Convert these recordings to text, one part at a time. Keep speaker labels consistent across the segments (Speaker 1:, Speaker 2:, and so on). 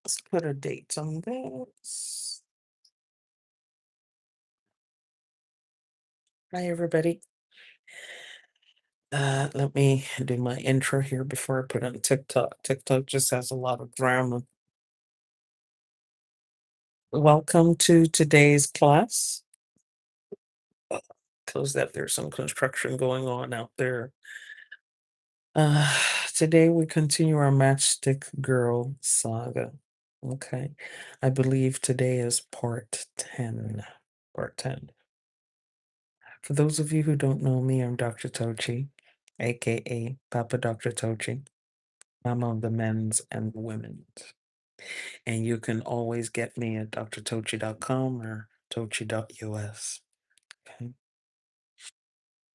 Speaker 1: Let's put a date on this. Hi, everybody. Let me do my intro here before I put on TikTok. TikTok just has a lot of drama. Welcome to today's class. Close that. There's some construction going on out there. Uh, Today we continue our Matchstick Girl saga. Okay. I believe today is part 10. Part 10. For those of you who don't know me, I'm Dr. Tochi, aka Papa Dr. Tochi. I'm of the men's and the women's. And you can always get me at drtochi.com or tochi.us. Okay. You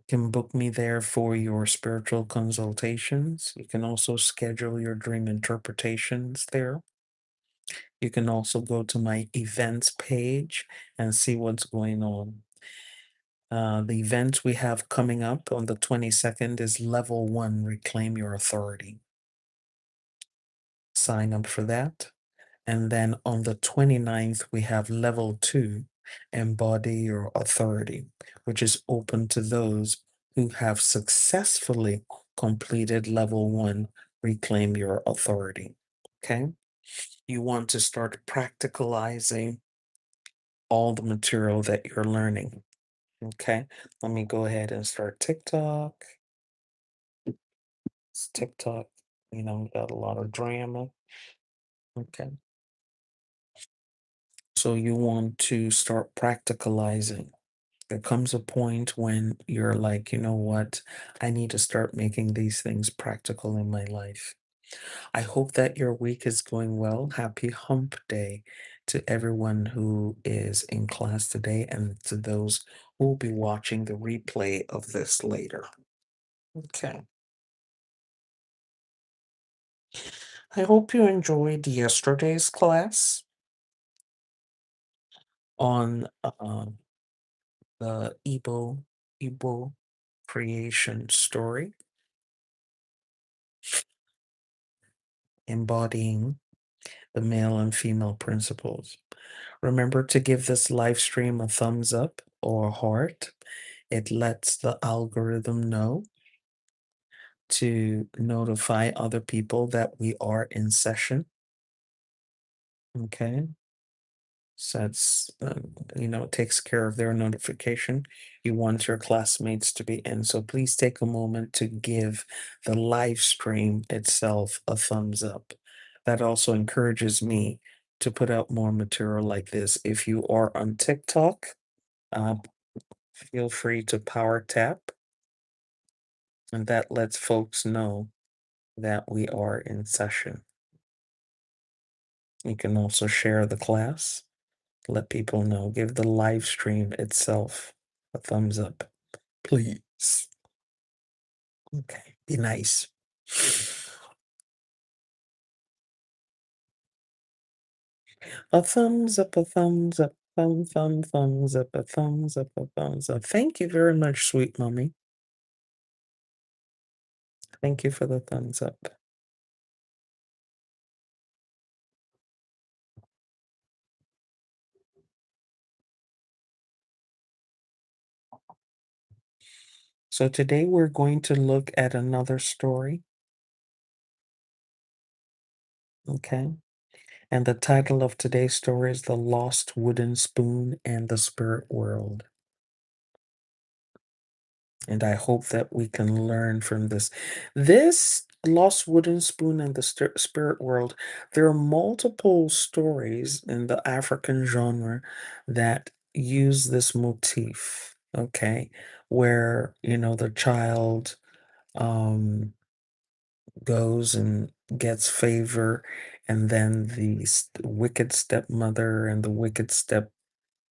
Speaker 1: can book me there for your spiritual consultations. You can also schedule your dream interpretations there. You can also go to my events page and see what's going on. The event we have coming up on the 22nd is Level 1 Reclaim Your Authority. Sign up for that. And then on the 29th, we have Level 2 Embody Your Authority, which is open to those who have successfully completed Level 1 Reclaim Your Authority. Okay. You want to start practicalizing all the material that you're learning. Okay, let me go ahead and start TikTok. It's TikTok, got a lot of drama. Okay. So you want to start practicalizing. There comes a point when you're like, you know what? I need to start making these things practical in my life. I hope that your week is going well. Happy hump day to everyone who is in class today and to those who will be watching the replay of this later. Okay. I hope you enjoyed yesterday's class on the Igbo creation story, embodying the male and female principles. Remember to give this live stream a thumbs up or a heart. It lets the algorithm know to notify other people that we are in session. Okay. So it's, it takes care of their notification. You want your classmates to be in. So please take a moment to give the live stream itself a thumbs up. That also encourages me to put out more material like this. If you are on TikTok, uh, feel free to power tap, and that lets folks know that we are in session. You can also share the class, let people know, give the live stream itself a thumbs up, please. Okay, be nice. A thumbs up, a thumbs up, thumbs up, a thumbs up, a thumbs up. Thank you very much, sweet mommy. Thank you for the thumbs up. So today we're going to look at another story. Okay. And the title of today's story is The Lost Wooden Spoon and the Spirit World. And I hope that we can learn from this. This Lost Wooden Spoon and the Spirit World, there are multiple stories in the African genre that use this motif, okay, where, the child goes and gets favor, and then the wicked stepmother and the wicked step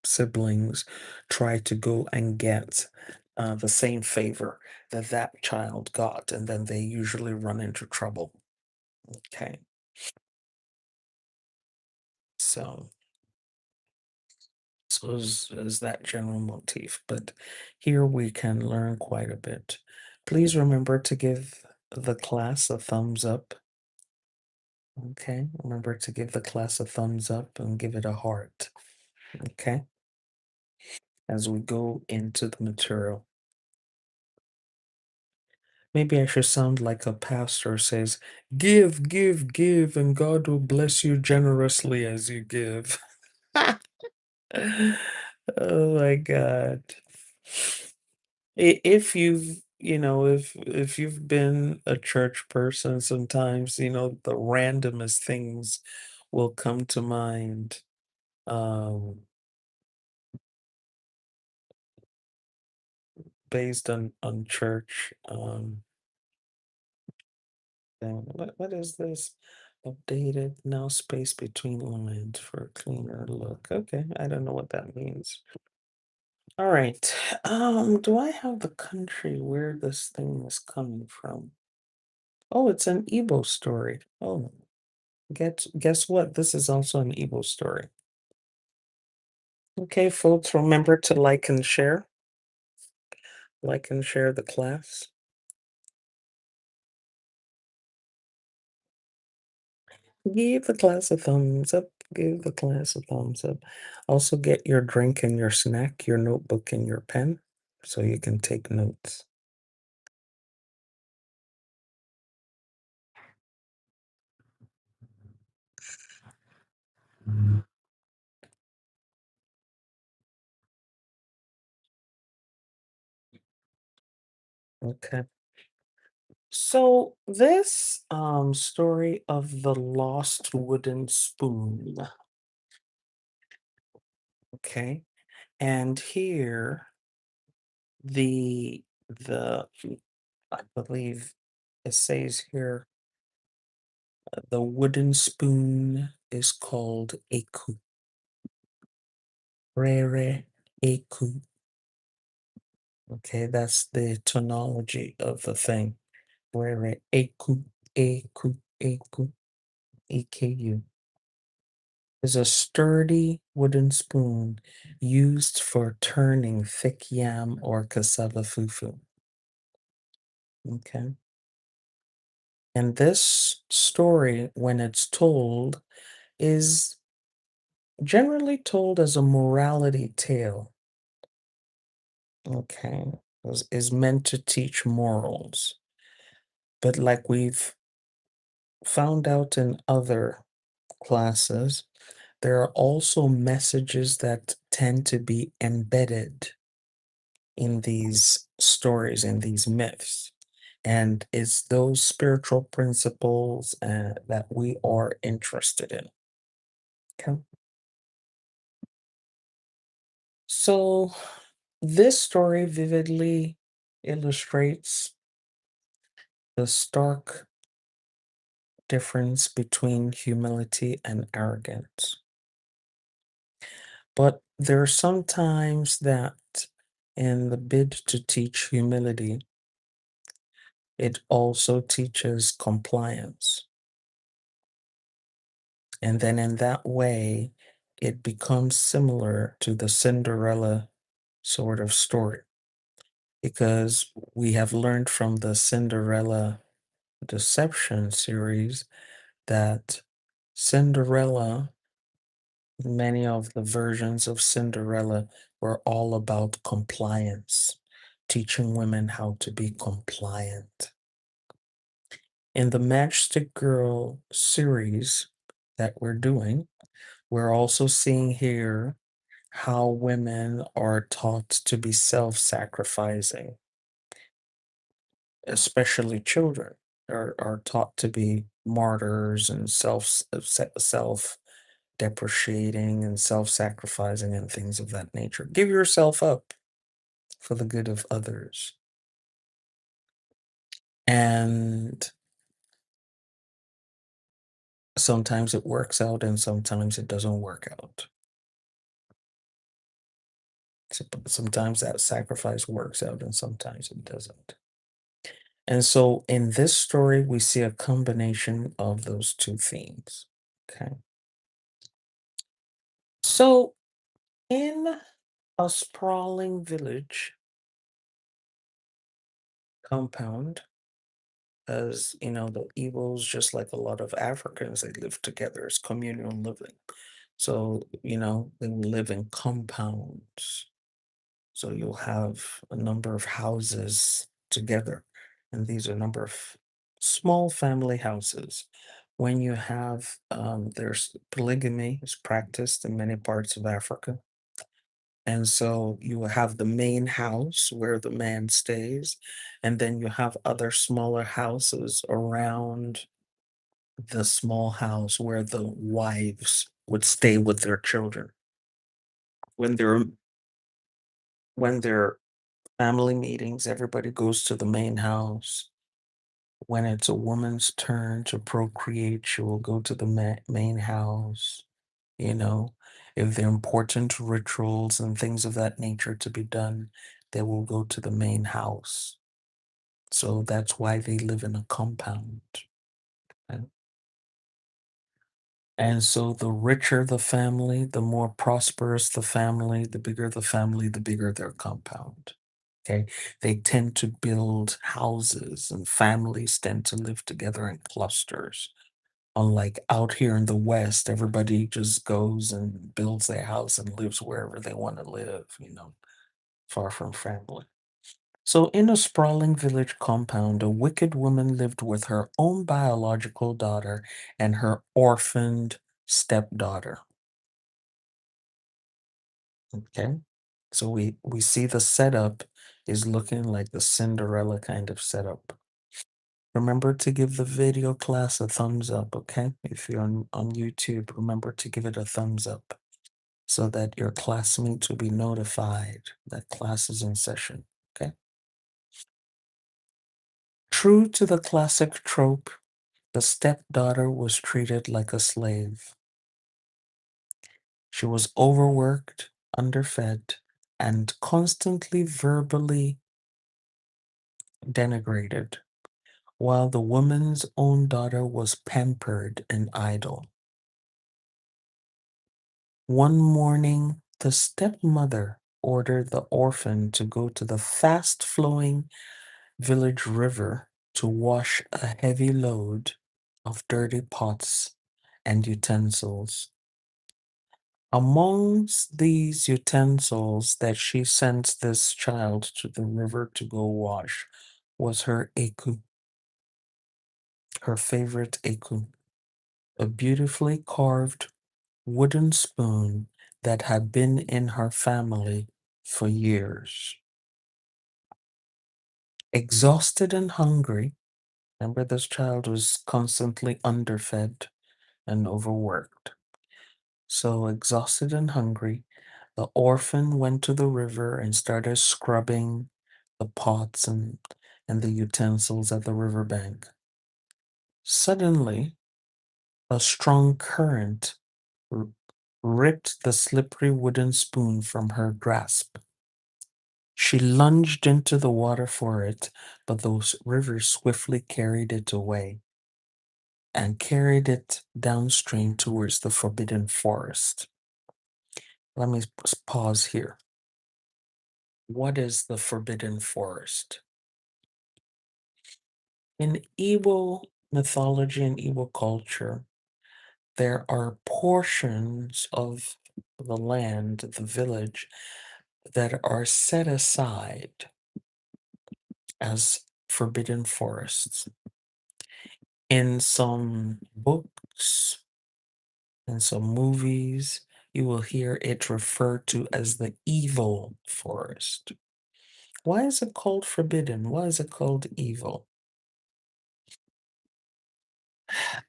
Speaker 1: siblings try to go and get the same favor that that child got, and then they usually run into trouble. Okay. So, is that general motif, but here we can learn quite a bit. Please remember to give the class a thumbs up Okay, remember to give the class a thumbs up and give it a heart. Okay, as we go into the material. Maybe I should sound like a pastor says, give, give, give, and God will bless you generously as you give. Oh my God. If you've, if you've been a church person, sometimes, the randomest things will come to mind. Um, Based on church. Then what is this? Updated now space between lines for a cleaner look. Okay, I don't know what that means. All right. Do I have the country where this thing is coming from? Oh, it's an Igbo story. Oh, guess what? This is also an Igbo story. Okay, folks, remember to like and share. Like and share the class. Give the class a thumbs up. Give the class a thumbs up. Also, get your drink and your snack, your notebook and your pen, so you can take notes. Okay. So this story of the lost wooden spoon. Okay. And here the I believe it says here the wooden spoon is called eku. Rere eku. Okay, that's the tonology of the thing. Rere eku, eku, eku, eku. Is a sturdy wooden spoon used for turning thick yam or cassava fufu. Okay. And this story, when it's told, is generally told as a morality tale. Okay. Is meant to teach morals. But like we've found out in other classes, there are also messages that tend to be embedded in these stories, in these myths. And it's those spiritual principles that we are interested in. Okay. So, this story vividly illustrates the stark difference between humility and arrogance. But there are some times that, in the bid to teach humility, it also teaches compliance. And then in that way, it becomes similar to the Cinderella sort of story. Because we have learned from the Cinderella Deception series that Cinderella, many of the versions of Cinderella were all about compliance, teaching women how to be compliant. In the Matchstick Girl series that we're doing, we're also seeing here how women are taught to be self-sacrificing, especially children are taught to be martyrs and self-depreciating and self-sacrificing and things of that nature. Give yourself up for the good of others. And sometimes it works out and sometimes it doesn't work out. Sometimes that sacrifice works out and sometimes it doesn't. And so in this story, we see a combination of those two themes. Okay. So in a sprawling village compound, as the Igbos, just like a lot of Africans, they live together as communal living. So, they will live in compounds. So you'll have a number of houses together, and these are a number of small family houses. When you have, there's polygamy is practiced in many parts of Africa. And so you will have the main house where the man stays, and then you have other smaller houses around the small house where the wives would stay with their children. When they're when they're family meetings, everybody goes to the main house. When it's a woman's turn to procreate, she will go to the main house. You know, if there are important rituals and things of that nature to be done, they will go to the main house. So that's why they live in a compound. And, and so the richer the family, the more prosperous the family, the bigger the family, the bigger their compound. Okay. They tend to build houses and families tend to live together in clusters. Unlike out here in the West, everybody just goes and builds their house and lives wherever they want to live, far from family. So, in a sprawling village compound, a wicked woman lived with her own biological daughter and her orphaned stepdaughter. Okay. So we see the setup is looking like the Cinderella kind of setup. Remember to give the video class a thumbs up, okay? If you're on YouTube, remember to give it a thumbs up so that your classmates will be notified that class is in session, okay? True to the classic trope, the stepdaughter was treated like a slave. She was overworked, underfed, and constantly verbally denigrated, while the woman's own daughter was pampered and idle. One morning, the stepmother ordered the orphan to go to the fast flowing village river to wash a heavy load of dirty pots and utensils. Amongst these utensils that she sent this child to the river to go wash was her eku, her favorite eku, a beautifully carved wooden spoon that had been in her family for years. Exhausted and hungry, remember this child was constantly underfed and overworked. So, exhausted and hungry, the orphan went to the river and started scrubbing the pots and the utensils at the riverbank. Suddenly, a strong current r- ripped the slippery wooden spoon from her grasp. She lunged into the water for it, but the river swiftly carried it away and carried it downstream towards the forbidden forest. Let me pause here. What is the forbidden forest? In Igbo mythology and Igbo culture, there are portions of the land, the village, that are set aside as forbidden forests. In some books and some movies, you will hear it referred to as the evil forest. Why is it called forbidden? Why is it called evil?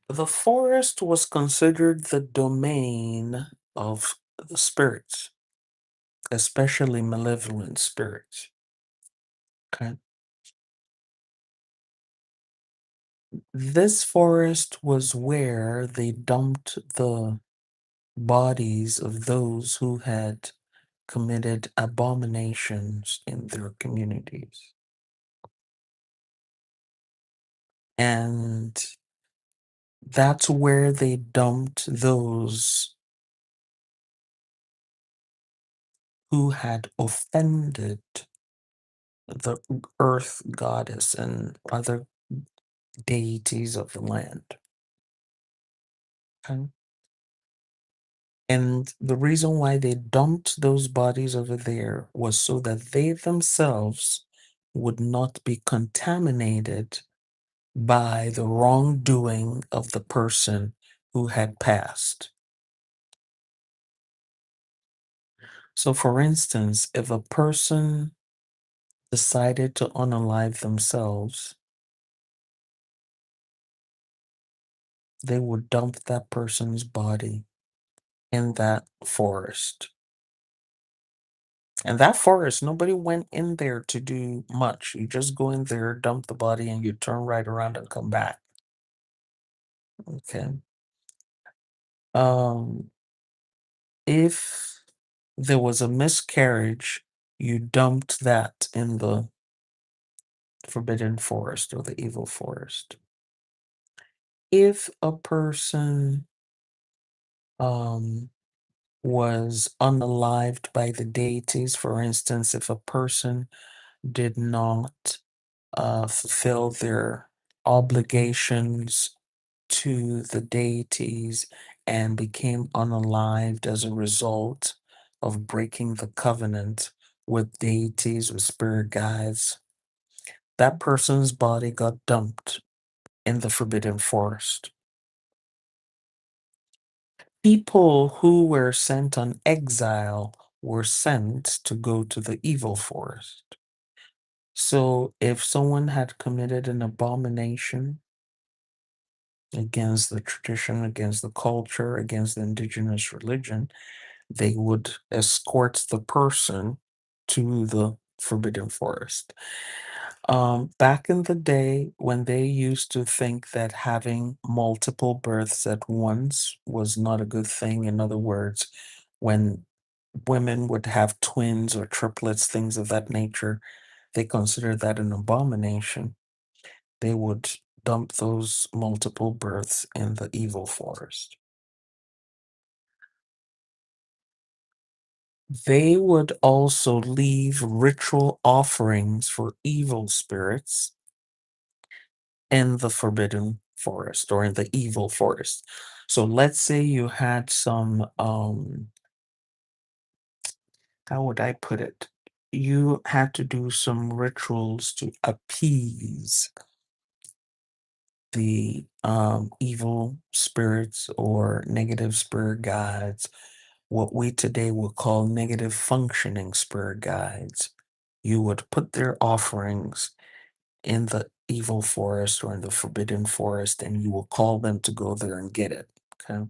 Speaker 1: The forest was considered the domain of the spirits, especially malevolent spirits. Okay. This forest was where they dumped the bodies of those who had committed abominations in their communities. And that's where they dumped those who had offended the earth goddess and other deities of the land. Okay? And the reason why they dumped those bodies over there was so that they themselves would not be contaminated by the wrongdoing of the person who had passed. So, for instance, if a person decided to unalive themselves, they would dump that person's body in that forest. And that forest, nobody went in there to do much. You just go in there, dump the body, and you turn right around and come back. Okay. Um, if there was a miscarriage, you dumped that in the forbidden forest or the evil forest. If a person um was unalived by the deities, for instance, if a person did not fulfill their obligations to the deities and became unalived as a result of breaking the covenant with deities, with spirit guides, that person's body got dumped in the forbidden forest. People who were sent on exile were sent to go to the evil forest. So if someone had committed an abomination against the tradition, against the culture, against the indigenous religion, they would escort the person to the forbidden forest. Back in the day, when they used to think that having multiple births at once was not a good thing, in other words, when women would have twins or triplets, things of that nature, they considered that an abomination. They would dump those multiple births in the evil forest. They would also leave ritual offerings for evil spirits in the forbidden forest or in the evil forest. So let's say you had some how would I put it? You had to do some rituals to appease the evil spirits or negative spirit guides, what we today would call negative functioning spirit guides. You would put their offerings in the evil forest or in the forbidden forest, and you will call them to go there and get it. Okay.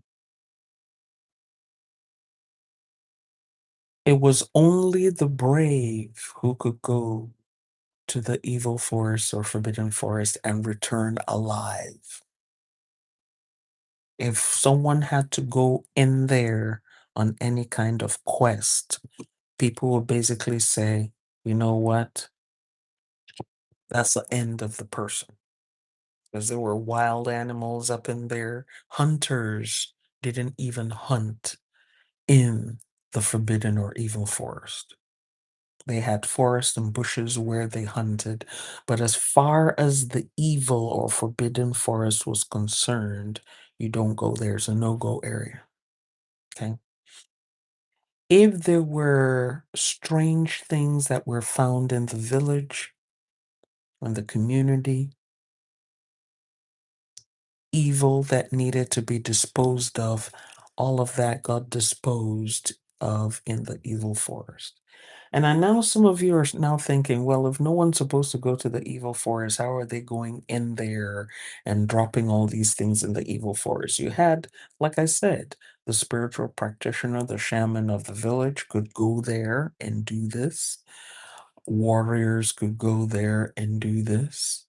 Speaker 1: It was only the brave who could go to the evil forest or forbidden forest and return alive. If someone had to go in there on any kind of quest, people would basically say, you know what? That's the end of the person. Because there were wild animals up in there. Hunters didn't even hunt in the forbidden or evil forest. They had forests and bushes where they hunted. But as far as the evil or forbidden forest was concerned, you don't go there. It's a no-go area. Okay. If there were strange things that were found in the village, in the community, evil that needed to be disposed of, all of that got disposed of in the evil forest. And I know some of you are now thinking, well, if no one's supposed to go to the evil forest, how are they going in there and dropping all these things in the evil forest? You had, like I said, the spiritual practitioner, the shaman of the village could go there and do this. Warriors could go there and do this.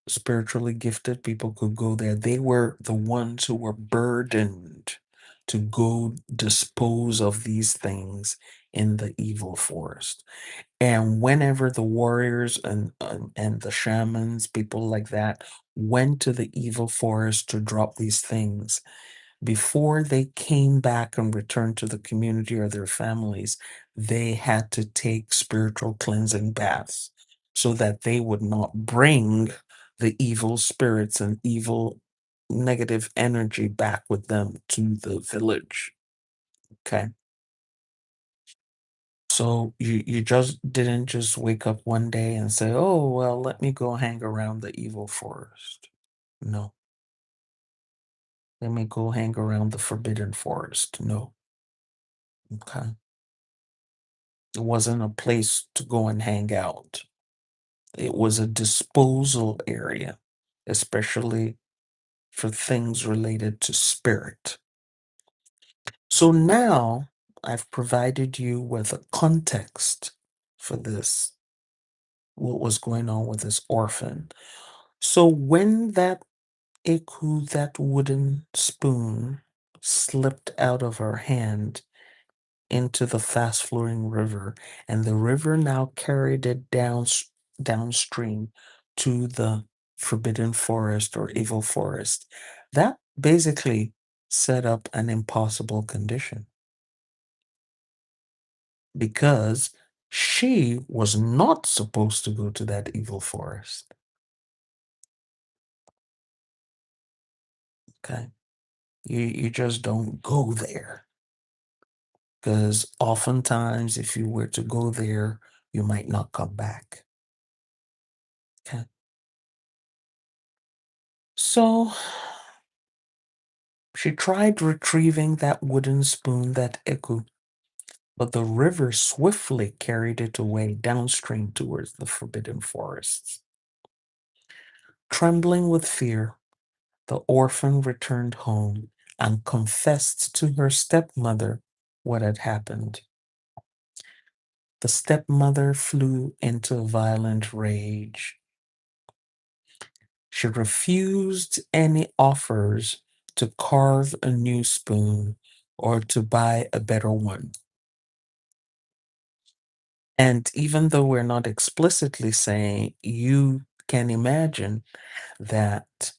Speaker 1: Spiritually gifted people could go there. They were the ones who were burdened to go dispose of these things in the evil forest. And whenever the warriors and the shamans, people like that, went to the evil forest to drop these things, before they came back and returned to the community or their families, they had to take spiritual cleansing baths so that they would not bring the evil spirits and evil negative energy back with them to the village. Okay. So you just didn't just wake up one day and say, "Oh, well, let me go hang around the evil forest." No. Let me go hang around the forbidden forest. No. Okay. It wasn't a place to go and hang out. It was a disposal area, especially for things related to spirit. So now I've provided you with a context for this, what was going on with this orphan. So when that Iku, that wooden spoon, slipped out of her hand into the fast flowing river, and the river now carried it downstream to the forbidden forest or evil forest, that basically set up an impossible condition because she was not supposed to go to that evil forest. Okay. You just don't go there because oftentimes if you were to go there, you might not come back. Okay. So she tried retrieving that wooden spoon, that Eku, but the river swiftly carried it away downstream towards the forbidden forests. Trembling with fear, the orphan returned home and confessed to her stepmother what had happened. The stepmother flew into a violent rage. She refused any offers to carve a new spoon or to buy a better one. And even though we're not explicitly saying, you can imagine that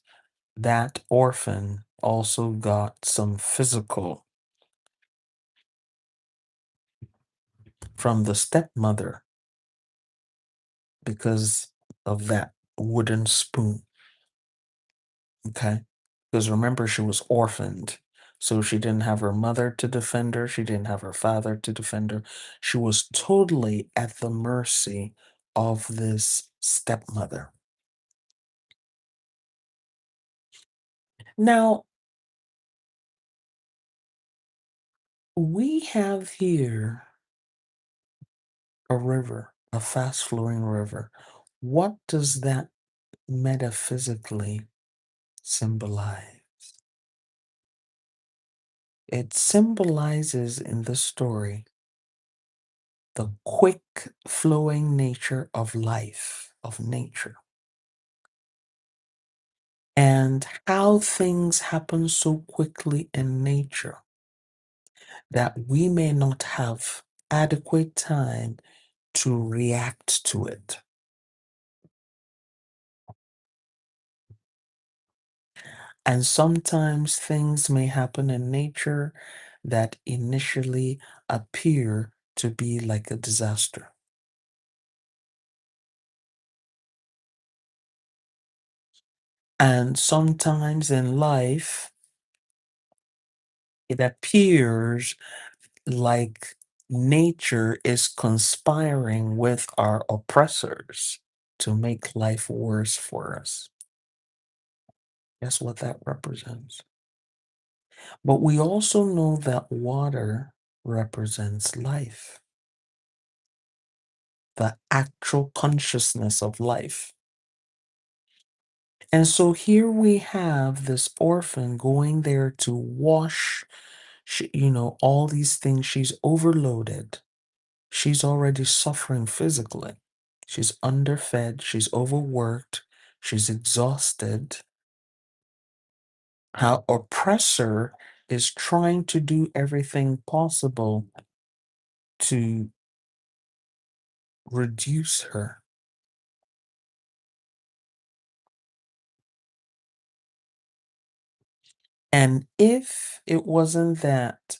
Speaker 1: that orphan also got some physical from the stepmother because of that wooden spoon. Okay. Because remember, she was orphaned. So she didn't have her mother to defend her. She didn't have her father to defend her. She was totally at the mercy of this stepmother. Now, we have here a river, a fast flowing river. What does that metaphysically symbolize? It symbolizes in the story the quick flowing nature of life, of nature, and how things happen so quickly in nature that we may not have adequate time to react to it. And sometimes things may happen in nature that initially appear to be like a disaster. And sometimes in life, it appears like nature is conspiring with our oppressors to make life worse for us. Guess what that represents? But we also know that water represents life, the actual consciousness of life. And so here we have this orphan going there to wash, all these things. She's overloaded. She's already suffering physically. She's underfed. She's overworked. She's exhausted. Her oppressor is trying to do everything possible to reduce her. And if it wasn't that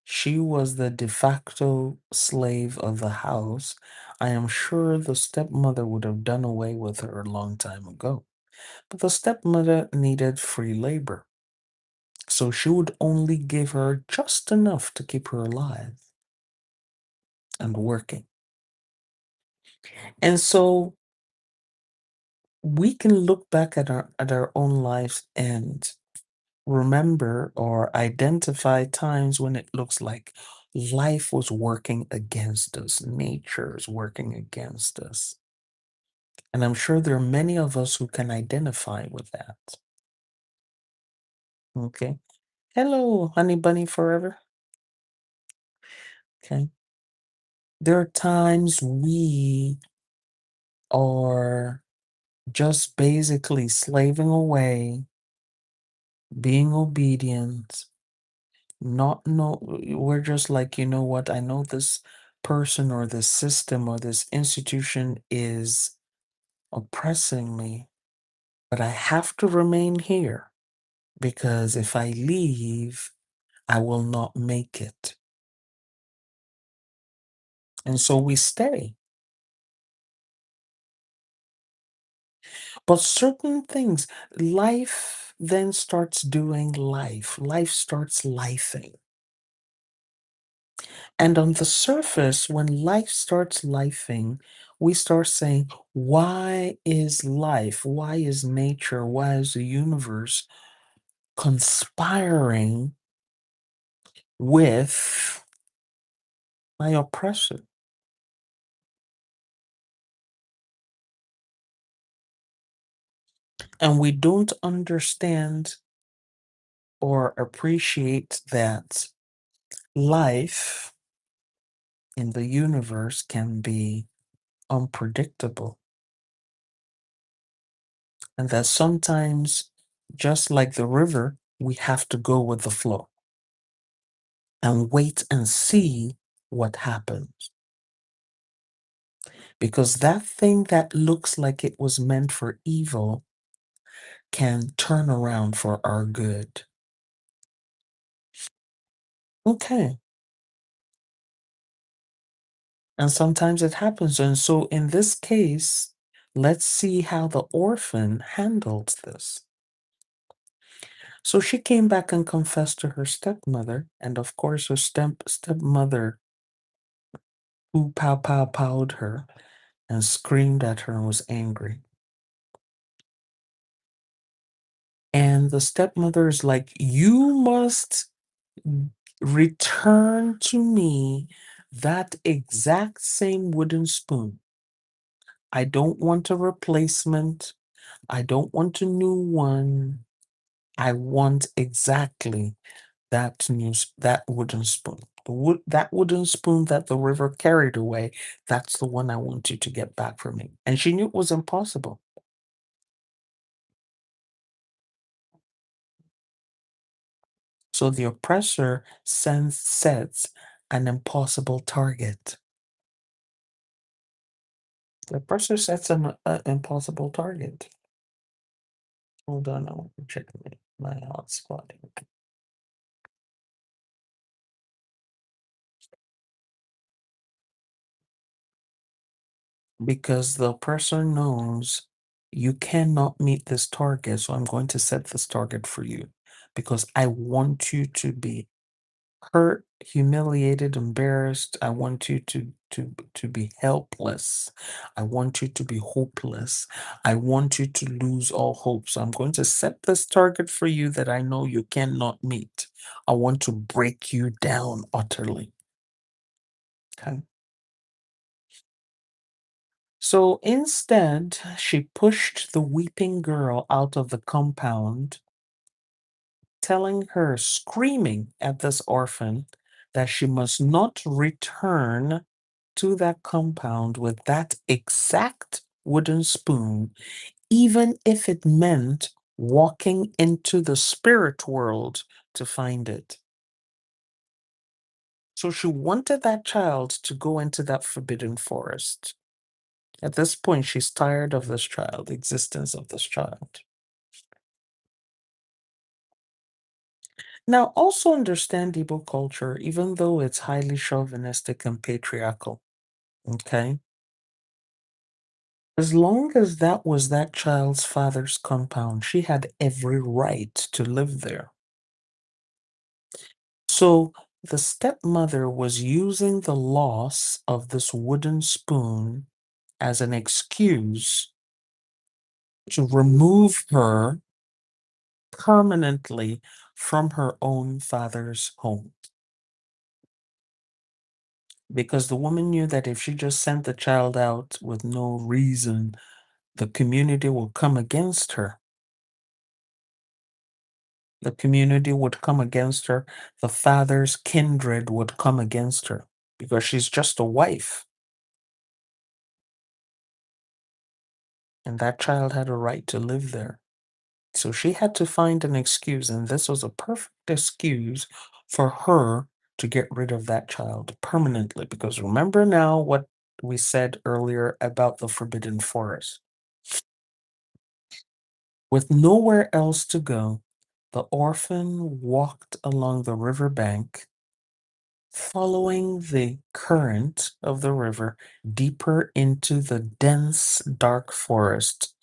Speaker 1: she was the de facto slave of the house, I am sure the stepmother would have done away with her a long time ago. But the stepmother needed free labor, so she would only give her just enough to keep her alive and working. And so we can look back at our own lives and remember or identify times when it looks like life was working against us, nature is working against us. And I'm sure there are many of us who can identify with that. Okay. Hello, honey bunny forever. Okay. There are times we are just basically slaving away, being obedient, not know we're just like, you know what, I know this person or this system or this institution is oppressing me, but I have to remain here because if I leave, I will not make it. And so we stay. But certain things, life then starts doing life. Life starts lifing. And on the surface, when life starts lifing, we start saying, why is life, why is nature, why is the universe conspiring with my oppressor? And we don't understand or appreciate that life in the universe can be unpredictable. And that sometimes, just like the river, we have to go with the flow and wait and see what happens. Because that thing that looks like it was meant for evil can turn around for our good. Okay. And sometimes it happens. And so in this case, let's see how the orphan handled this. So she came back and confessed to her stepmother, and of course her stepmother who powed her and screamed at her and was angry. And the stepmother is like, you must return to me that exact same wooden spoon. I don't want a replacement. I don't want a new one. I want exactly that wooden spoon. That wooden spoon that the river carried away, that's the one I want you to get back for me. And she knew it was impossible. So the oppressor sets an impossible target. The oppressor sets an impossible target. Hold on, I want to check my hotspot. Because the oppressor knows you cannot meet this target, so I'm going to set this target for you because I want you to be hurt, humiliated, embarrassed. I want you to be helpless. I want you to be hopeless. I want you to lose all hope. So I'm going to set this target for you that I know you cannot meet. I want to break you down utterly. Okay. So instead, she pushed the weeping girl out of the compound, telling her, screaming at this orphan, that she must not return to that compound with that exact wooden spoon, even if it meant walking into the spirit world to find it. So she wanted that child to go into that forbidden forest. At this point, she's tired of this child, the existence of this child. Now, also understand Igbo culture, even though it's highly chauvinistic and patriarchal. Okay. As long as that was that child's father's compound, she had every right to live there. So the stepmother was using the loss of this wooden spoon as an excuse to remove her permanently from her own father's home. Because the woman knew that if she just sent the child out with no reason, the community will come against her. The community would come against her. The father's kindred would come against her because she's just a wife. And that child had a right to live there. So she had to find an excuse, and this was a perfect excuse for her to get rid of that child permanently. Because remember now what we said earlier about the forbidden forest. With nowhere else to go, the orphan walked along the river bank, following the current of the river deeper into the dense, dark forest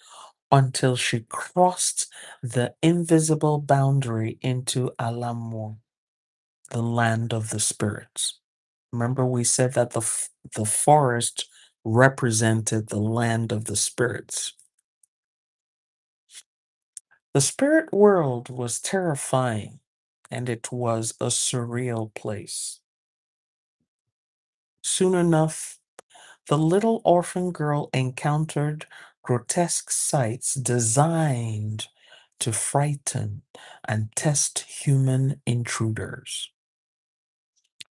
Speaker 1: until she crossed the invisible boundary into Alamo, the land of the spirits. Remember, we said that the forest represented the land of the spirits. The spirit world was terrifying, and it was a surreal place. Soon enough, the little orphan girl encountered grotesque sights designed to frighten and test human intruders.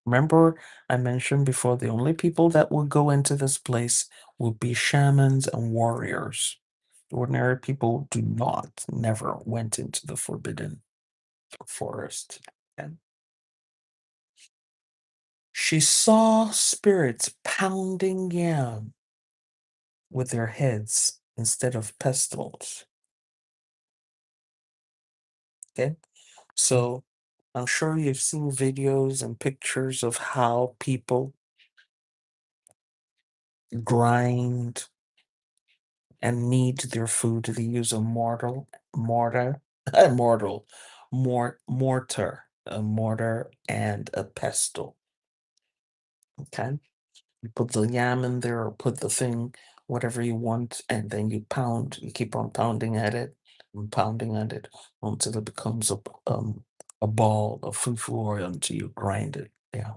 Speaker 1: Remember, I mentioned before the only people that would go into this place would be shamans and warriors. Ordinary people do not, never went into the forbidden forest. And she saw spirits pounding yam with their heads instead of pestles. Okay, so I'm sure you've seen videos and pictures of how people grind and knead their food. They use a mortar, a mortar and a pestle. Okay, you put the yam in there or put the thing, whatever you want, and then you pound. You keep on pounding at it and pounding at it until it becomes a ball of fufu or until you grind it. Yeah.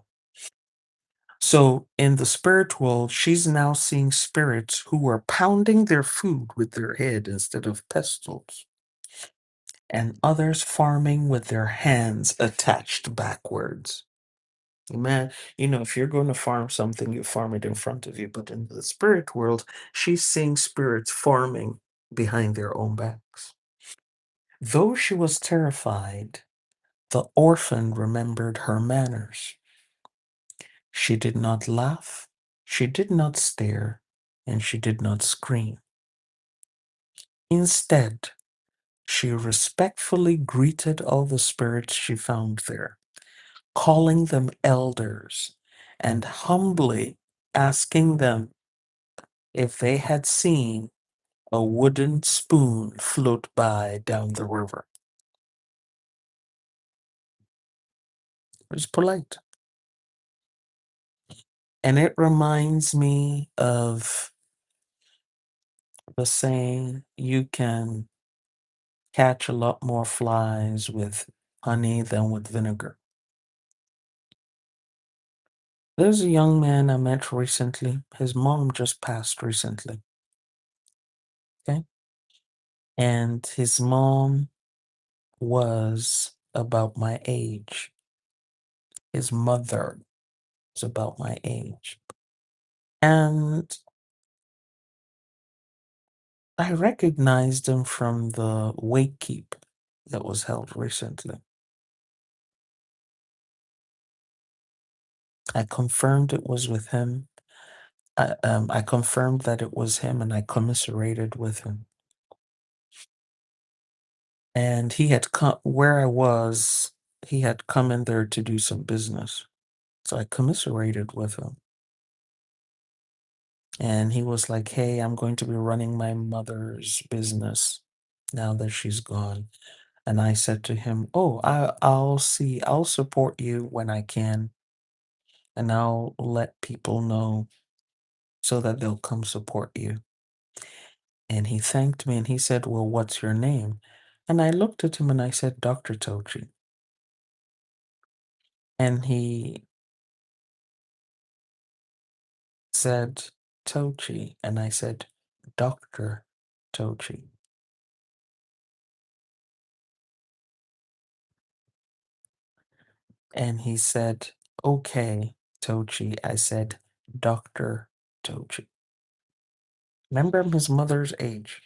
Speaker 1: So in the spirit world, she's now seeing spirits who are pounding their food with their head instead of pestles, and others farming with their hands attached backwards. Man, if you're going to farm something, you farm it in front of you. But in the spirit world, she's seeing spirits farming behind their own backs. Though she was terrified, the orphan remembered her manners. She did not laugh, she did not stare, and she did not scream. Instead, she respectfully greeted all the spirits she found there, calling them elders and humbly asking them if they had seen a wooden spoon float by down the river. It was polite. And it reminds me of the saying, you can catch a lot more flies with honey than with vinegar. There's a young man I met recently. His mom just passed recently. Okay. And his mom was about my age. His mother was about my age. And I recognized him from the wake keep that was held recently. I confirmed it was with him. I confirmed that it was him and I commiserated with him. And he had come where I was, he had come in there to do some business. So I commiserated with him. And he was like, hey, I'm going to be running my mother's business now that she's gone. And I said to him, oh, I'll see, I'll support you when I can. And I'll let people know so that they'll come support you. And he thanked me and he said, well, what's your name? And I looked at him and I said, Dr. Tochi. And he said, Tochi. And I said, Dr. Tochi. And he said, okay, Tochi. I said, Dr. Tochi. Remember his mother's age.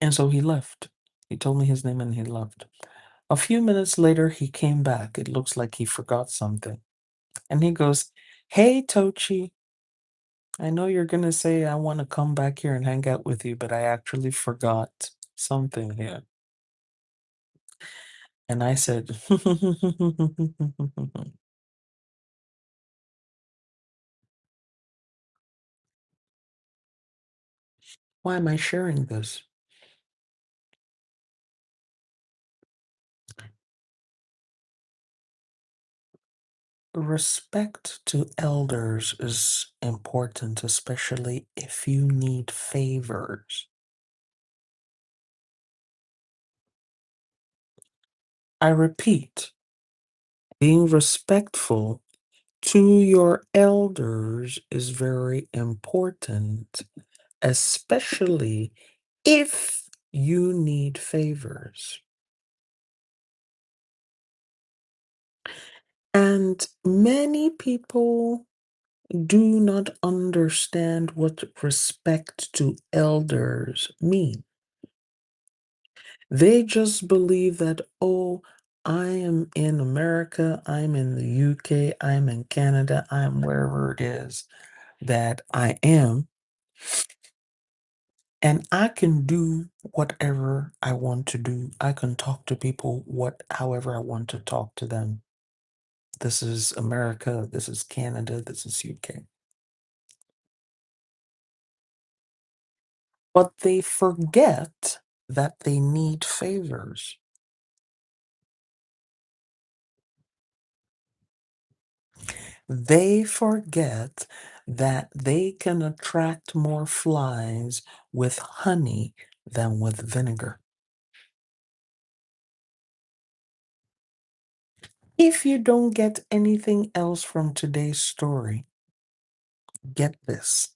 Speaker 1: And so he left. He told me his name and he left. A few minutes later, he came back. It looks like he forgot something. And he goes, hey, Tochi, I know you're going to say I want to come back here and hang out with you, but I actually forgot something here. And I said, why am I sharing this? Respect to elders is important, especially if you need favors. I repeat, being respectful to your elders is very important, especially if you need favors. And many people do not understand what respect to elders mean. They just believe that, oh, I am in America, I'm in the UK, I'm in Canada, I'm wherever it is that I am, and I can do whatever I want to do. I can talk to people however I want to talk to them. This is America, this is Canada, this is UK. But they forget that they need favors. They forget that they can attract more flies with honey than with vinegar. If you don't get anything else from today's story, get this.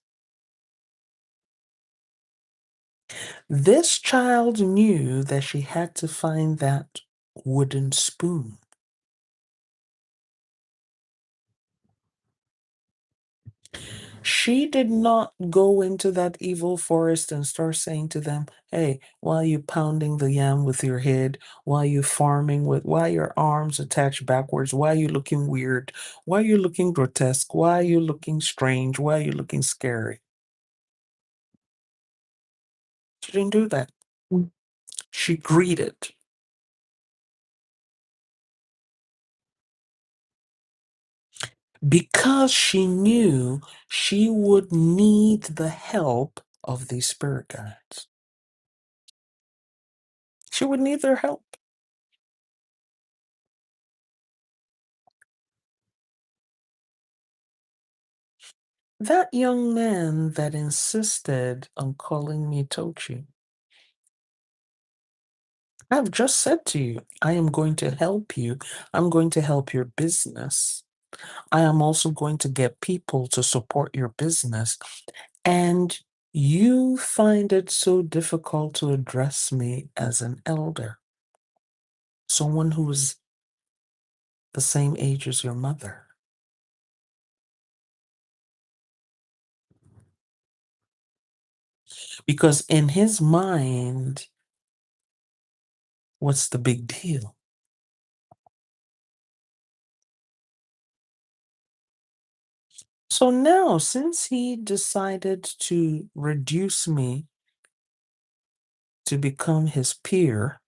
Speaker 1: This child knew that she had to find that wooden spoon. She did not go into that evil forest and start saying to them, hey, why are you pounding the yam with your head? Why are you farming why are your arms attached backwards? Why are you looking weird? Why are you looking grotesque? Why are you looking strange? Why are you looking scary? She didn't do that. She greeted. Because she knew she would need the help of these spirit guides. She would need their help. That young man that insisted on calling me Tochi, I've just said to you, I am going to help you. I'm going to help your business. I am also going to get people to support your business. And you find it so difficult to address me as an elder, someone who is the same age as your mother. Because in his mind, what's the big deal? So now, since he decided to reduce me to become his peer,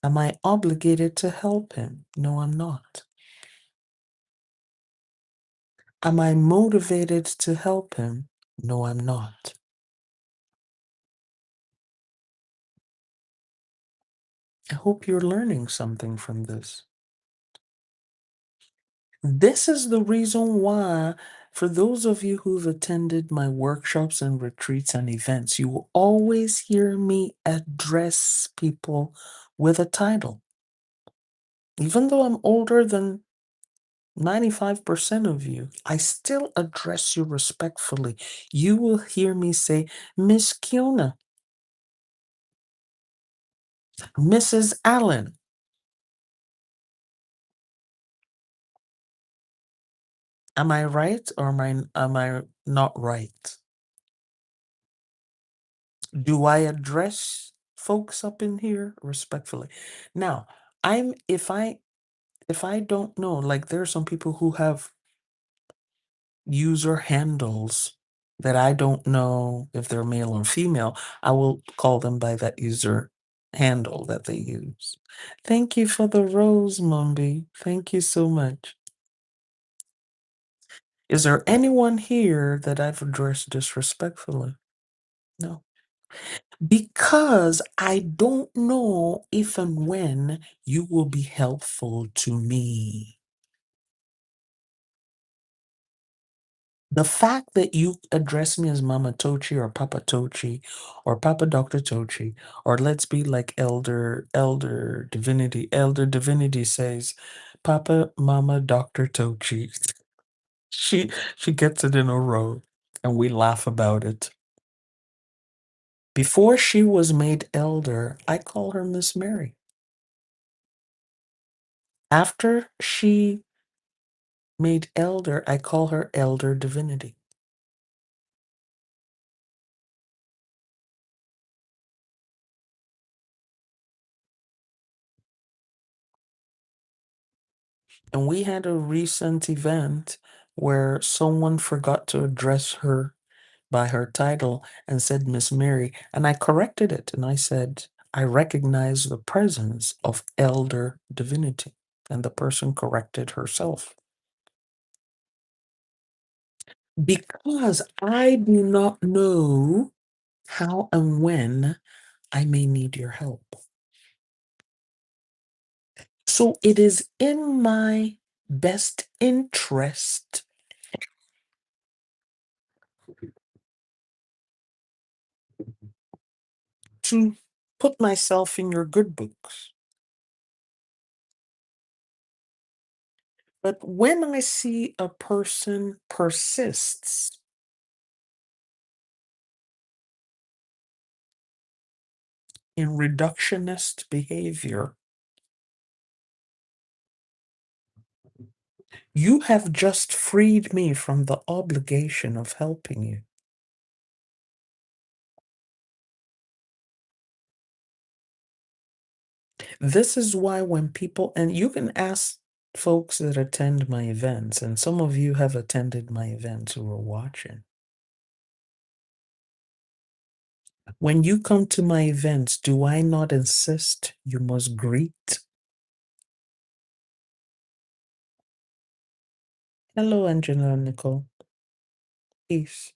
Speaker 1: am I obligated to help him? No, I'm not. Am I motivated to help him? No, I'm not. I hope you're learning something from this. This is the reason why, for those of you who've attended my workshops and retreats and events, you will always hear me address people with a title. Even though I'm older than 95% of you, I still address you respectfully. You will hear me say, Miss Kiona, Mrs. Allen. Am I right or am I not right? Do I address folks up in here respectfully? Now, I'm if I don't know, like there are some people who have user handles that I don't know if they're male or female, I will call them by that user handle that they use. Thank you for the rose, Mumby. Thank you so much. Is there anyone here that I've addressed disrespectfully? No. Because I don't know if and when you will be helpful to me. The fact that you address me as Mama Tochi or Papa Tochi or Papa Dr. Tochi, or let's be like Elder Divinity. Elder Divinity says, Papa, Mama, Dr. Tochi. She gets it in a row and we laugh about it. Before she was made elder, I call her Miss Mary. After she made elder, I call her Elder Divinity. And we had a recent event where someone forgot to address her by her title and said Miss Mary. And I corrected it and I said, I recognize the presence of Elder Divinity. And the person corrected herself. Because I do not know how and when I may need your help. So it is in my best interest to put myself in your good books. But when I see a person persists in reductionist behavior, you have just freed me from the obligation of helping you. This is why when people, and you can ask folks that attend my events, and some of you have attended my events who are watching. When you come to my events, do I not insist you must greet? Hello, Angela Nicole. Peace.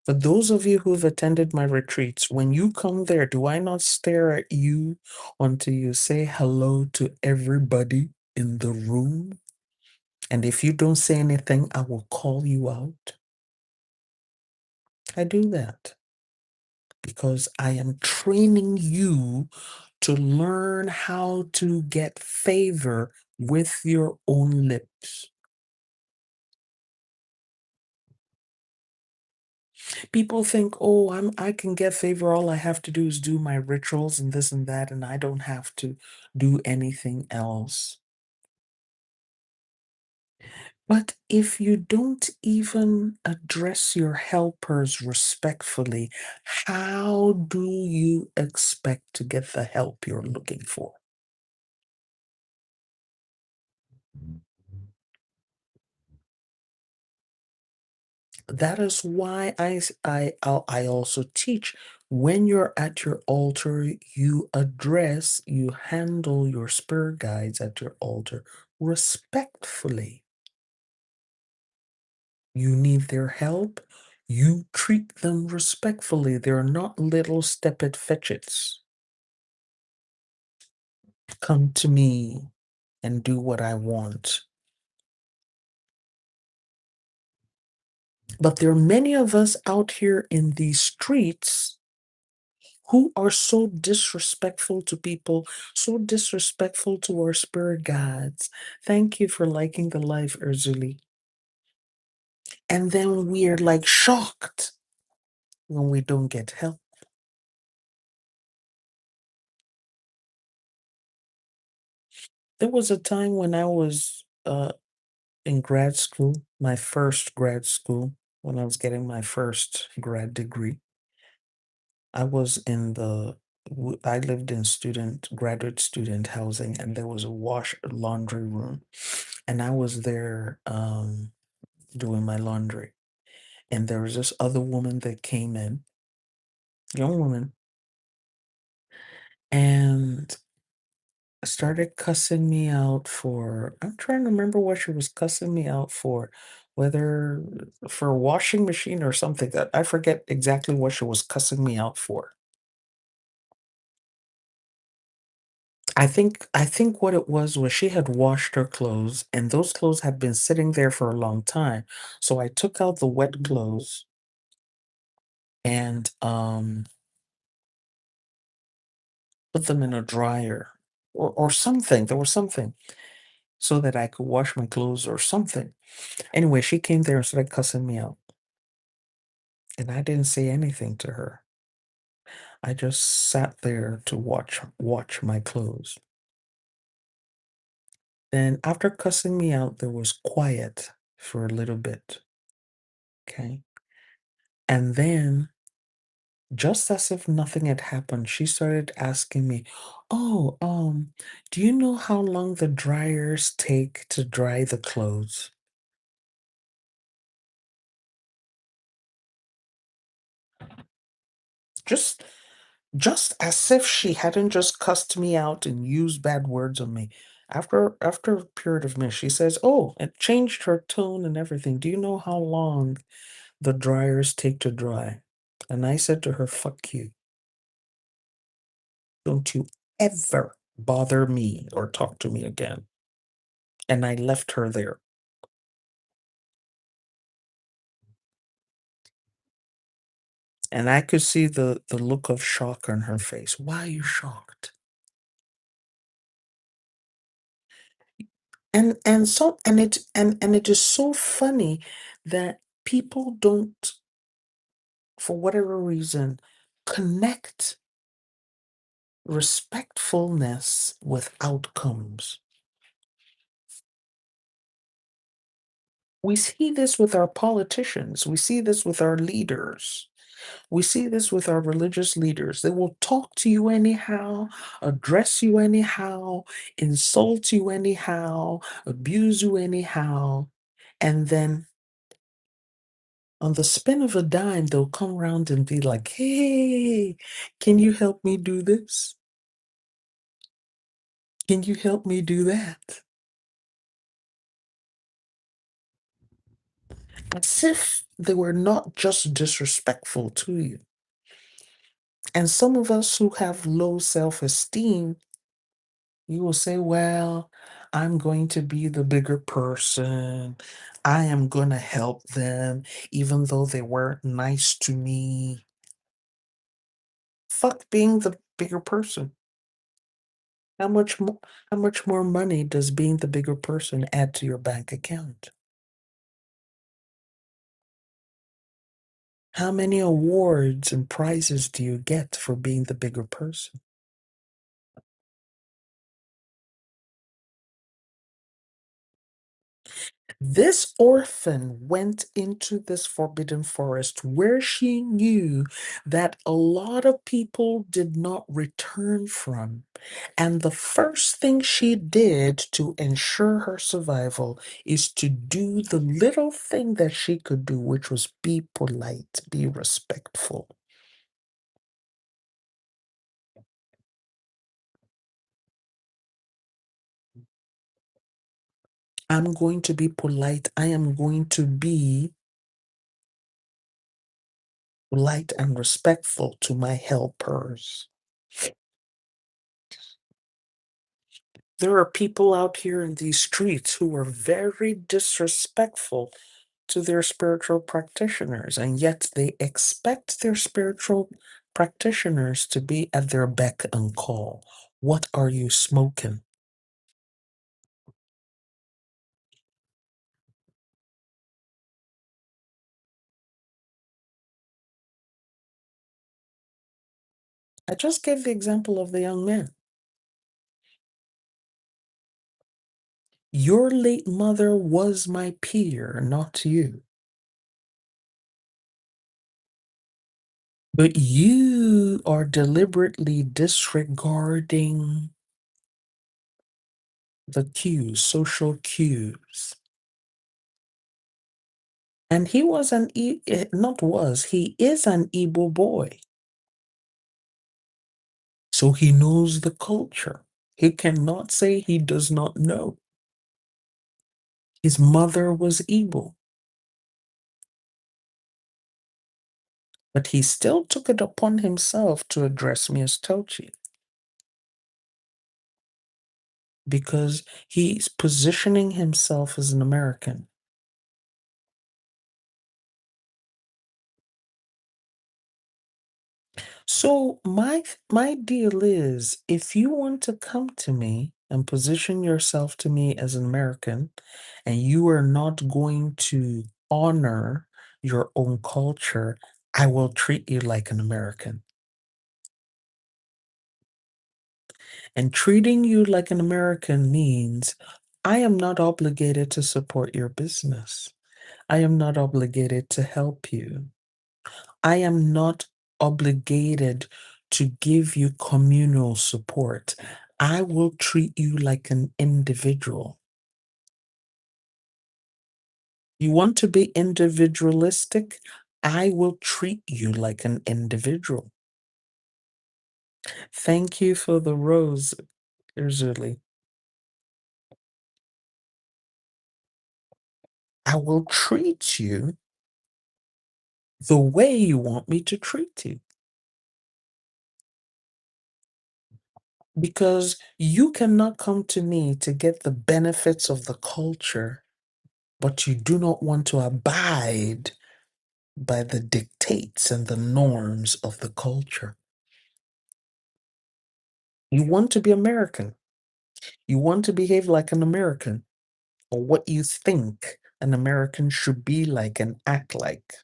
Speaker 1: For those of you who've attended my retreats, when you come there, do I not stare at you until you say hello to everybody in the room? And if you don't say anything, I will call you out. I do that because I am training you to learn how to get favor with your own lips. People think, oh, I can get favor. All I have to do is do my rituals and this and that, and I don't have to do anything else. But if you don't even address your helpers respectfully, how do you expect to get the help you're looking for? That is why I also teach when you're at your altar, you handle your spirit guides at your altar respectfully. You need their help. You treat them respectfully. They're not little step-it fetchits. Come to me and do what I want. But there are many of us out here in these streets who are so disrespectful to people, so disrespectful to our spirit guides. Thank you for liking the life, Urzuli. And then we're like shocked when we don't get help. There was a time when I was in grad school, my first grad school, when I was getting my first grad degree. I was in I lived in graduate student housing, and there was a laundry room. And I was there doing my laundry. And there was this other woman that came in, young woman, and started cussing me out for, I'm trying to remember what she was cussing me out for, whether for a washing machine or something. That I forget exactly what she was cussing me out for. I think what it was she had washed her clothes, and those clothes had been sitting there for a long time. So I took out the wet clothes and put them in a dryer or something. There was something so that I could wash my clothes or something. Anyway, she came there and started cussing me out. And I didn't say anything to her. I just sat there to watch my clothes. Then after cussing me out, there was quiet for a little bit. Okay. And then, just as if nothing had happened, she started asking me, "Oh, do you know how long the dryers take to dry the clothes?" Just just as if she hadn't just cussed me out and used bad words on me. After a period of minutes, she says, "Oh," it changed her tone and everything. "Do you know how long the dryers take to dry?" And I said to her, "Fuck you. Don't you ever bother me or talk to me again." And I left her there. And I could see the look of shock on her face. "Why are you shocked?" And it is so funny that people don't, for whatever reason, connect respectfulness with outcomes. We see this with our politicians. We see this with our leaders. We see this with our religious leaders. They will talk to you anyhow, address you anyhow, insult you anyhow, abuse you anyhow. And then on the spin of a dime, they'll come around and be like, "Hey, can you help me do this? Can you help me do that?" As if they were not just disrespectful to you. And some of us who have low self-esteem, you will say, "Well, I'm going to be the bigger person. I am going to help them, even though they weren't nice to me." Fuck being the bigger person. How much more how much more money does being the bigger person add to your bank account? How many awards and prizes do you get for being the bigger person? This orphan went into this forbidden forest where she knew that a lot of people did not return from. And the first thing she did to ensure her survival is to do the little thing that she could do, which was be polite, be respectful. I'm going to be polite. I am going to be polite and respectful to my helpers. There are people out here in these streets who are very disrespectful to their spiritual practitioners, and yet they expect their spiritual practitioners to be at their beck and call. What are you smoking? I just gave the example of the young man. Your late mother was my peer, not you. But you are deliberately disregarding the cues, social cues. And he was not was, he is an Igbo boy. So he knows the culture. He cannot say he does not know. His mother was Igbo, but he still took it upon himself to address me as Tochi because he's positioning himself as an American. So my deal is, if you want to come to me and position yourself to me as an American, and you are not going to honor your own culture, I will treat you like an American. And treating you like an American means I am not obligated to support your business. I am not obligated to help you. I am not obligated to give you communal support. I will treat you like an individual. You want to be individualistic? I will treat you like an individual. Thank you for the rose, Urzuli. I will treat you the way you want me to treat you. Because you cannot come to me to get the benefits of the culture, but you do not want to abide by the dictates and the norms of the culture. You want to be American. You want to behave like an American, or what you think an American should be like and act like.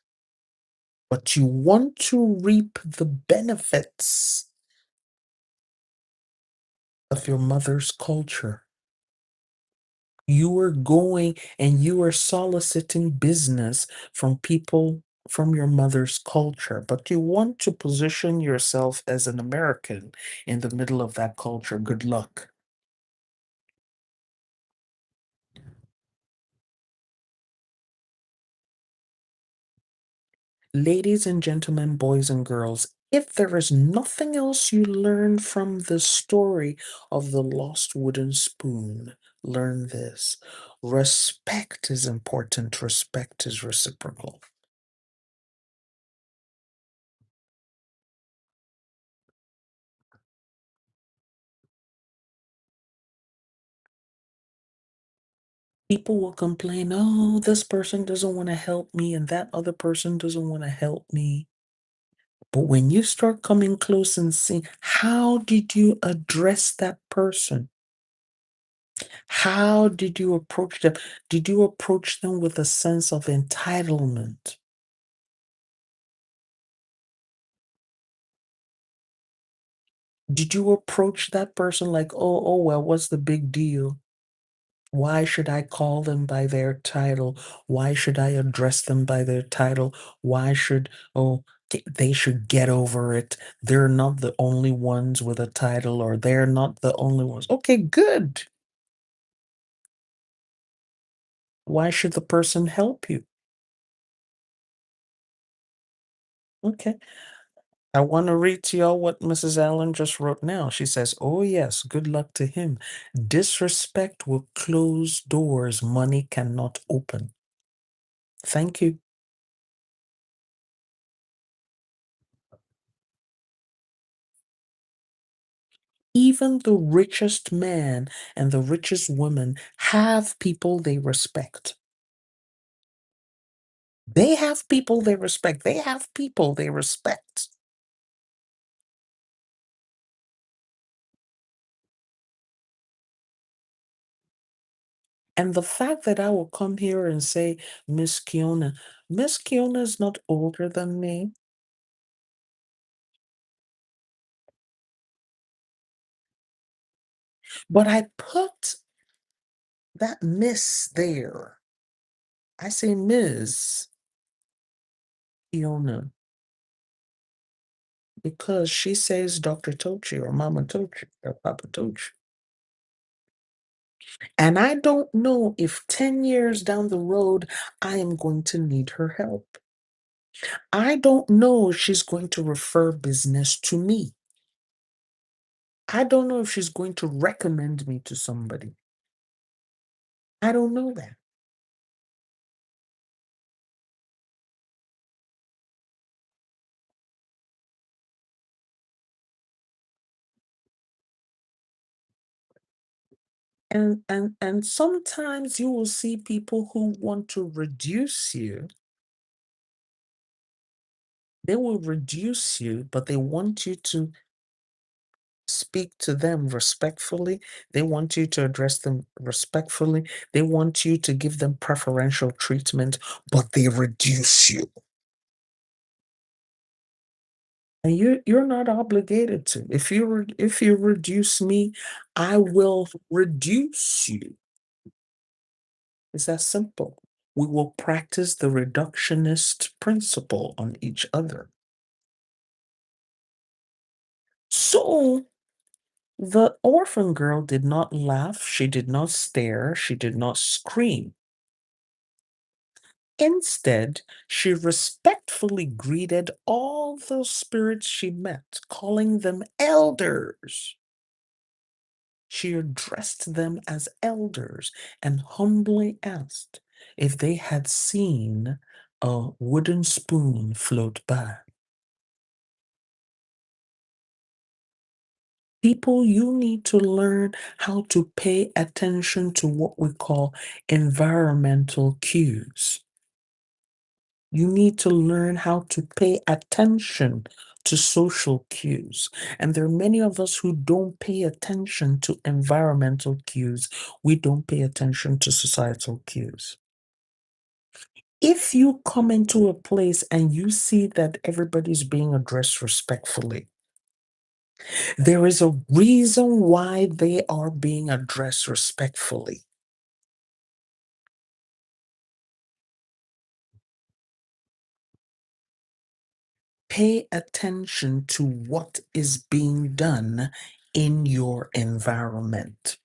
Speaker 1: But you want to reap the benefits of your mother's culture. You are going and you are soliciting business from people from your mother's culture, but you want to position yourself as an American in the middle of that culture. Good luck. Ladies and gentlemen, boys and girls, if there is nothing else you learn from the story of the lost wooden spoon, learn this. Respect is important, respect is reciprocal. People will complain, oh, this person doesn't want to help me, and that other person doesn't want to help me. But when you start coming close and seeing, how did you address that person? How did you approach them? Did you approach them with a sense of entitlement? Did you approach that person like, oh, well, what's the big deal? Why should I call them by their title? Why should I address them by their title? Why should, oh, they should get over it. They're not the only ones with a title, or they're not the only ones. Okay, good. Why should the person help you? Okay. I want to read to y'all what Mrs. Allen just wrote now. She says, oh, yes, good luck to him. Disrespect will close doors money cannot open. Thank you. Even the richest man and the richest woman have people they respect. They have people they respect. They have people they respect. And the fact that I will come here and say, Miss Kiona is not older than me. But I put that Miss there. I say Ms. Kiona because she says Dr. Tochi or Mama Tochi or Papa Tochi. And I don't know if 10 years down the road, I am going to need her help. I don't know if she's going to refer business to me. I don't know if she's going to recommend me to somebody. I don't know that. And sometimes you will see people who want to reduce you. They will reduce you, but they want you to speak to them respectfully. They want you to address them respectfully. They want you to give them preferential treatment, but they reduce you. And you're not obligated to. If you reduce me, I will reduce you. It's that simple. We will practice the reductionist principle on each other. So the orphan girl did not laugh, she did not stare, she did not scream. Instead, she respectfully greeted all those spirits she met, calling them elders. She addressed them as elders and humbly asked if they had seen a wooden spoon float by. People, you need to learn how to pay attention to what we call environmental cues. You need to learn how to pay attention to social cues. And there are many of us who don't pay attention to environmental cues. We don't pay attention to societal cues. If you come into a place and you see that everybody's being addressed respectfully, there is a reason why they are being addressed respectfully. Pay attention to what is being done in your environment.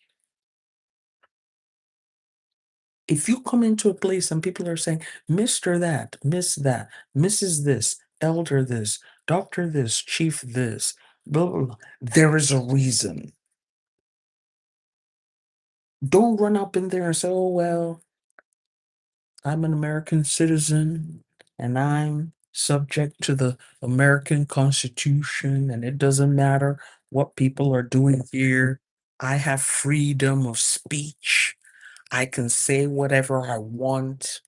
Speaker 1: If you come into a place and people are saying, Mr. that, Miss that, Mrs. this, Elder this, Doctor this, Chief this, blah, blah, blah, there is a reason. Don't run up in there and say, oh, well, I'm an American citizen and I'm subject to the American Constitution, and it doesn't matter what people are doing here. I have freedom of speech. I can say whatever I want.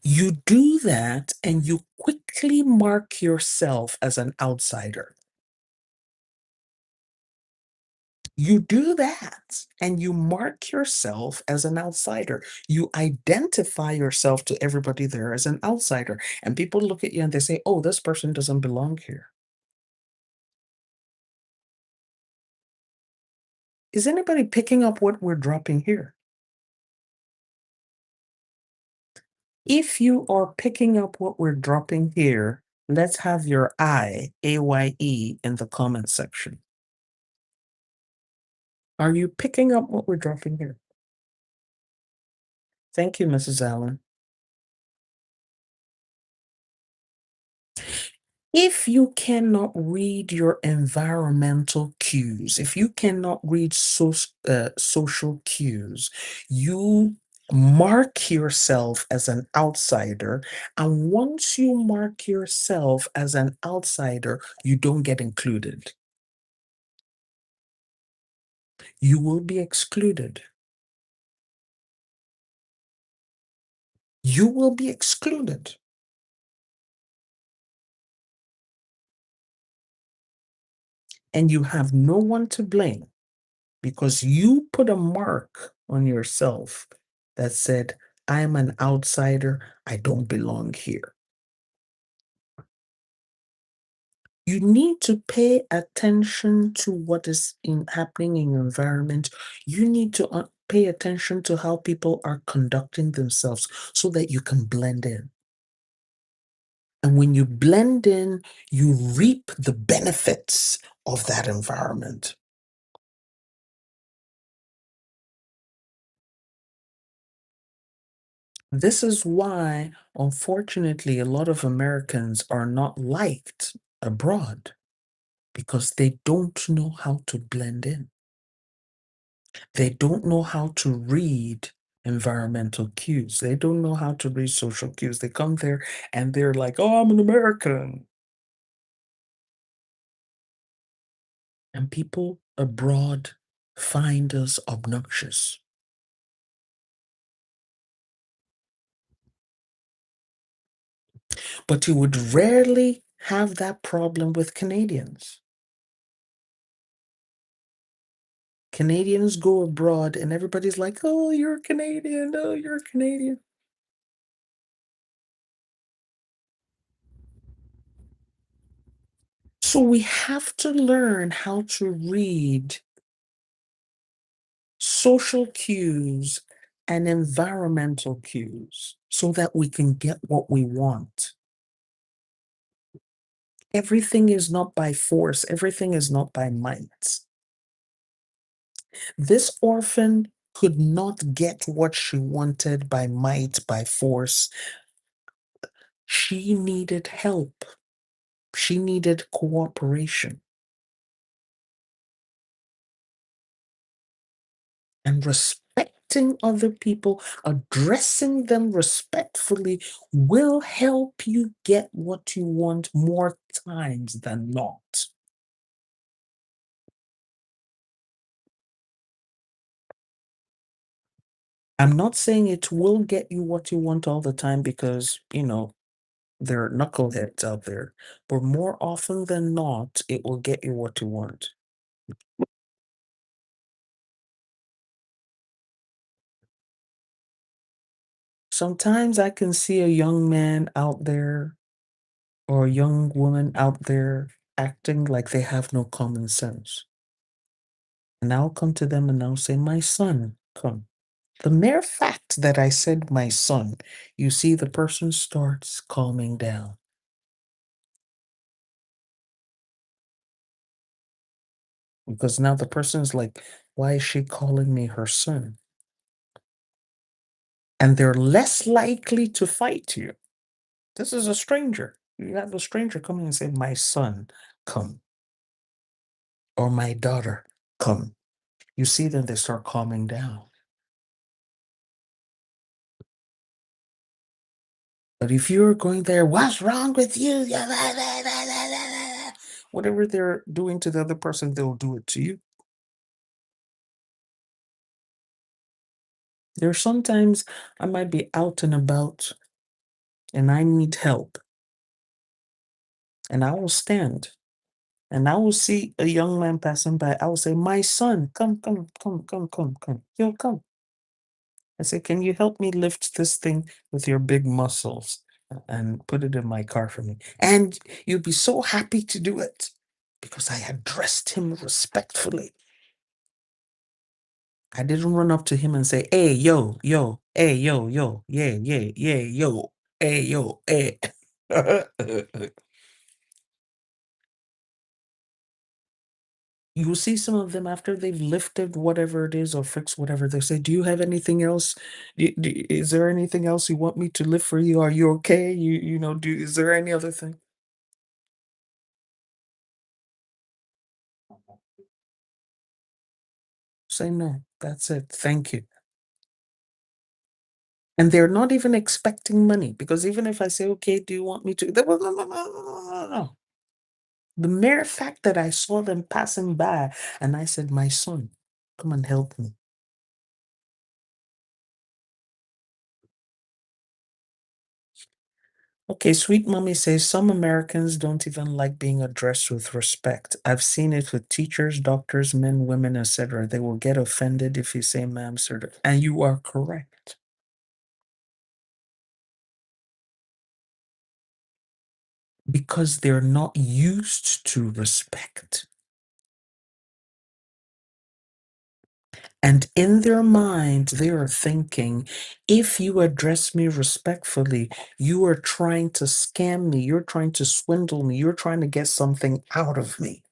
Speaker 1: You do that and you quickly mark yourself as an outsider. You do that and you mark yourself as an outsider. You identify yourself to everybody there as an outsider. And people look at you and they say, oh, this person doesn't belong here. Is anybody picking up what we're dropping here? If you are picking up what we're dropping here, let's have your AYE, in the comment section. Are you picking up what we're dropping here? Thank you, Mrs. Allen. If you cannot read your environmental cues, if you cannot read social cues, you Mark yourself as an outsider. And once you mark yourself as an outsider, you don't get included. You will be excluded. You will be excluded. And you have no one to blame because you put a mark on yourself that said, I'm an outsider. I don't belong here. You need to pay attention to what is happening in your environment. You need to pay attention to how people are conducting themselves so that you can blend in. And when you blend in, you reap the benefits of that environment. This is why, unfortunately, a lot of Americans are not liked abroad because they don't know how to blend in. They don't know how to read environmental cues. They don't know how to read social cues. They come there and they're like, oh, I'm an American. And people abroad find us obnoxious. But you would rarely have that problem with Canadians. Canadians go abroad and everybody's like, oh, you're a Canadian. Oh, you're a Canadian. So we have to learn how to read social cues and environmental cues so that we can get what we want. Everything is not by force, everything is not by might. This orphan could not get what she wanted by might, by force. She needed help, she needed cooperation. And respecting other people, addressing them respectfully will help you get what you want more times than not. I'm not saying it will get you what you want all the time because, there are knuckleheads out there, but more often than not, it will get you what you want. Sometimes I can see a young man out there or a young woman out there acting like they have no common sense. And I'll come to them and I'll say, my son, come. The mere fact that I said my son, you see, the person starts calming down because now the person's like, why is she calling me her son? And they're less likely to fight you. This is a stranger. You have a stranger coming and say, my son, come. Or my daughter, come. You see, then they start calming down. But if you're going there, what's wrong with you? Whatever they're doing to the other person, they'll do it to you. There's sometimes I might be out and about and I need help. And I will stand and I will see a young man passing by. I will say, my son, come, come, come, come, come, come. Yo, come. I say, can you help me lift this thing with your big muscles and put it in my car for me? And you'd be so happy to do it because I addressed him respectfully. I didn't run up to him and say, hey, yo, yo, hey, yo, yo, yeah, yeah, yeah, yo, hey, yo, hey. You will see some of them after they've lifted whatever it is or fixed whatever, they say, do you have anything else? Is there anything else you want me to lift for you? Are you okay? Is there any other thing? Say no. That's it. Thank you. And they're not even expecting money because even if I say, okay, do you want me to? They will, no, no, no, no, no, no, no. The mere fact that I saw them passing by and I said, my son, come and help me. Okay, Sweet Mommy says some Americans don't even like being addressed with respect. I've seen it with teachers, doctors, men, women, etc. They will get offended if you say ma'am, sir. And you are correct. Because they're not used to respect. And in their mind, they are thinking, if you address me respectfully, you are trying to scam me, you're trying to swindle me, you're trying to get something out of me.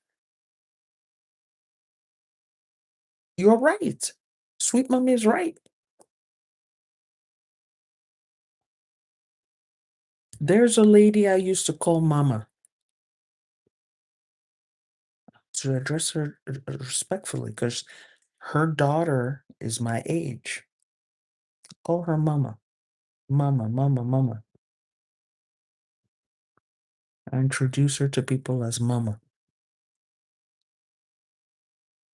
Speaker 1: You're right. Sweet Mommy is right. There's a lady I used to call Mama to address her respectfully because her daughter is my age. Call her Mama. Mama, Mama, Mama. I introduce her to people as Mama.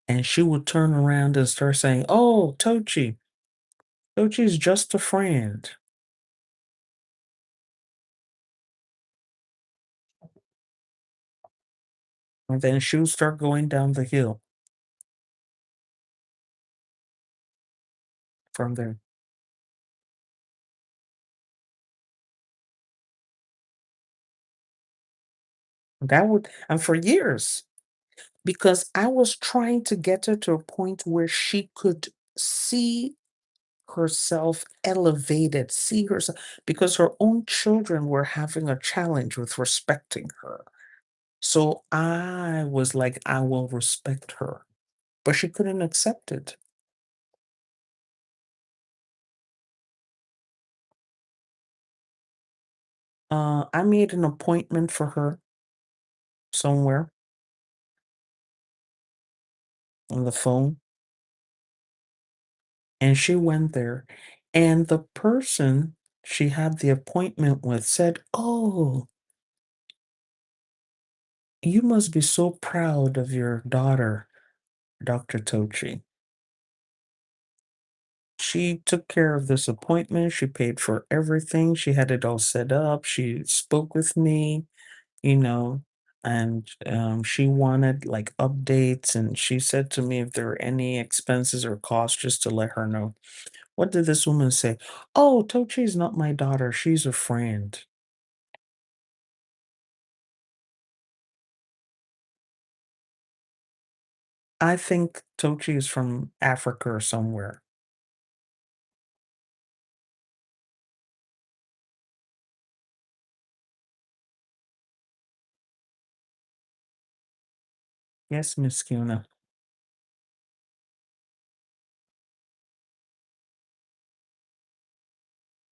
Speaker 1: And she would turn around and start saying, oh, Tochi. Tochi's just a friend. And then she would start going down the hill from there. That would, and for years, because I was trying to get her to a point where she could see herself elevated, see herself, because her own children were having a challenge with respecting her. So I was like, I will respect her, but she couldn't accept it. I made an appointment for her somewhere on the phone, and she went there, and the person she had the appointment with said, oh, you must be so proud of your daughter, Dr. Tochi. She took care of this appointment. She paid for everything. She had it all set up. She spoke with me, you know, and she wanted like updates. And she said to me if there were any expenses or costs, just to let her know. What did this woman say? Oh, Tochi is not my daughter. She's a friend. I think Tochi is from Africa or somewhere. Yes, Miss Kuna.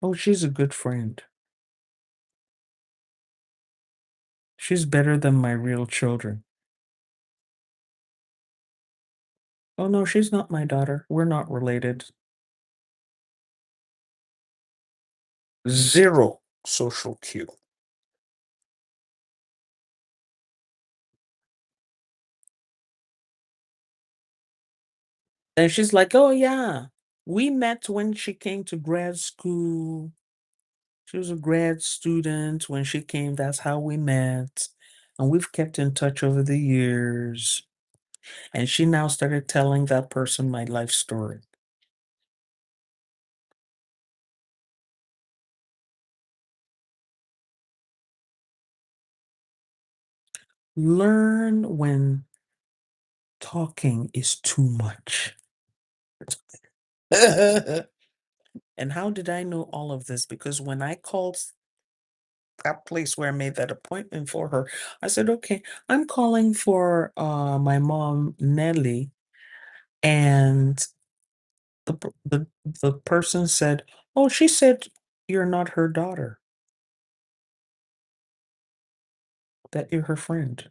Speaker 1: Oh, she's a good friend. She's better than my real children. Oh, no, she's not my daughter. We're not related. Zero social cue. And she's like, oh, yeah, we met when she came to grad school. She was a grad student when she came. That's how we met. And we've kept in touch over the years. And she now started telling that person my life story. Learn when talking is too much. And how did I know all of this? Because when I called that place where I made that appointment for her, I said, okay, I'm calling for my mom, Nellie. And the person said, oh, she said you're not her daughter, that you're her friend.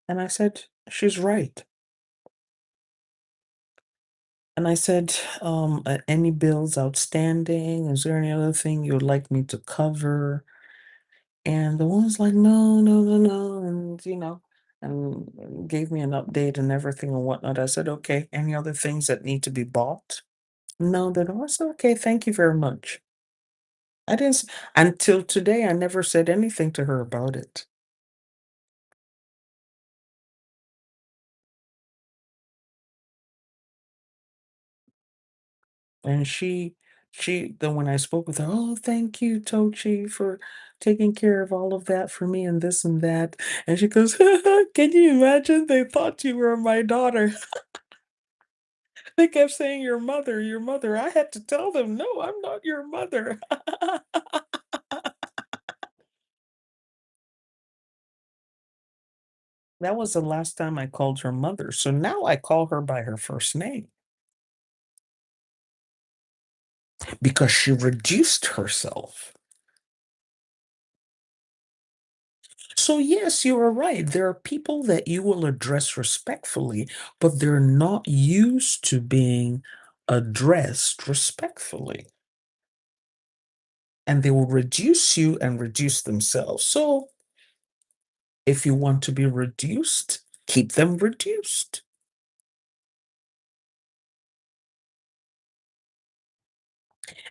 Speaker 1: And I said, she's right. And I said, any bills outstanding? Is there any other thing you would like me to cover? And the woman's like, no, no, no, no. And, and gave me an update and everything and whatnot. I said, okay, any other things that need to be bought? No, then I said, okay, thank you very much. I didn't, until today, I never said anything to her about it. And then when I spoke with her, oh, thank you, Tochi, for taking care of all of that for me and this and that. And she goes, can you imagine? They thought you were my daughter. They kept saying, your mother, your mother. I had to tell them, no, I'm not your mother. That was the last time I called her mother. So now I call her by her first name because she reduced herself. So, yes, you are right. There are people that you will address respectfully, but they're not used to being addressed respectfully. And they will reduce you and reduce themselves. So, if you want to be reduced, keep them reduced.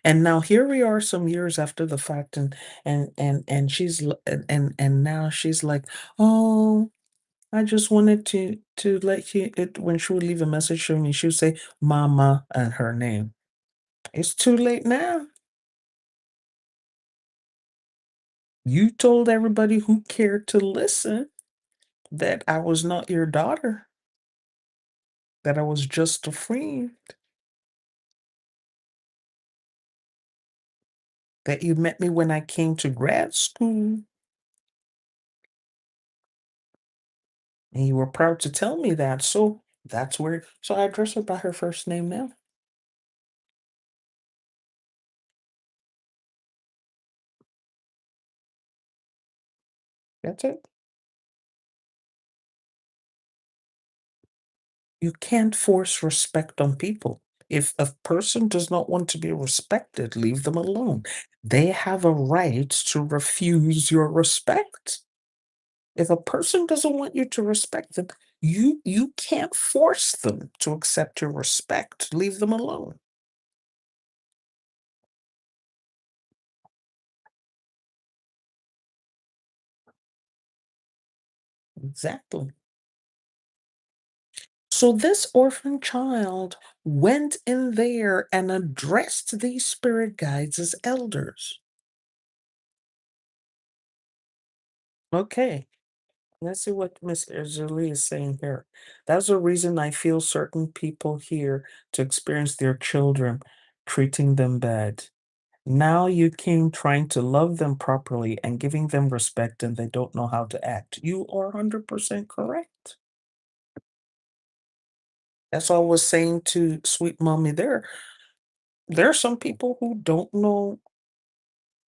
Speaker 1: And now here we are some years after the fact, and and now she's like, oh, I just wanted to let you it when she would leave a message for me, she would say mama and her name. It's too late now. You told everybody who cared to listen that I was not your daughter, that I was just a friend, that you met me when I came to grad school, and you were proud to tell me that. So so I address her by her first name now. That's it. You can't force respect on people. If a person does not want to be respected, leave them alone. They have a right to refuse your respect. If a person doesn't want you to respect them, you can't force them to accept your respect. Leave them alone. Exactly. So this orphan child went in there and addressed these spirit guides as elders. Okay. Let's see what Mr. Zuli is saying here. That's the reason I feel certain people here to experience their children treating them bad. Now you came trying to love them properly and giving them respect, and they don't know how to act. You are 100% correct. That's what I was saying to sweet mommy there are some people who don't know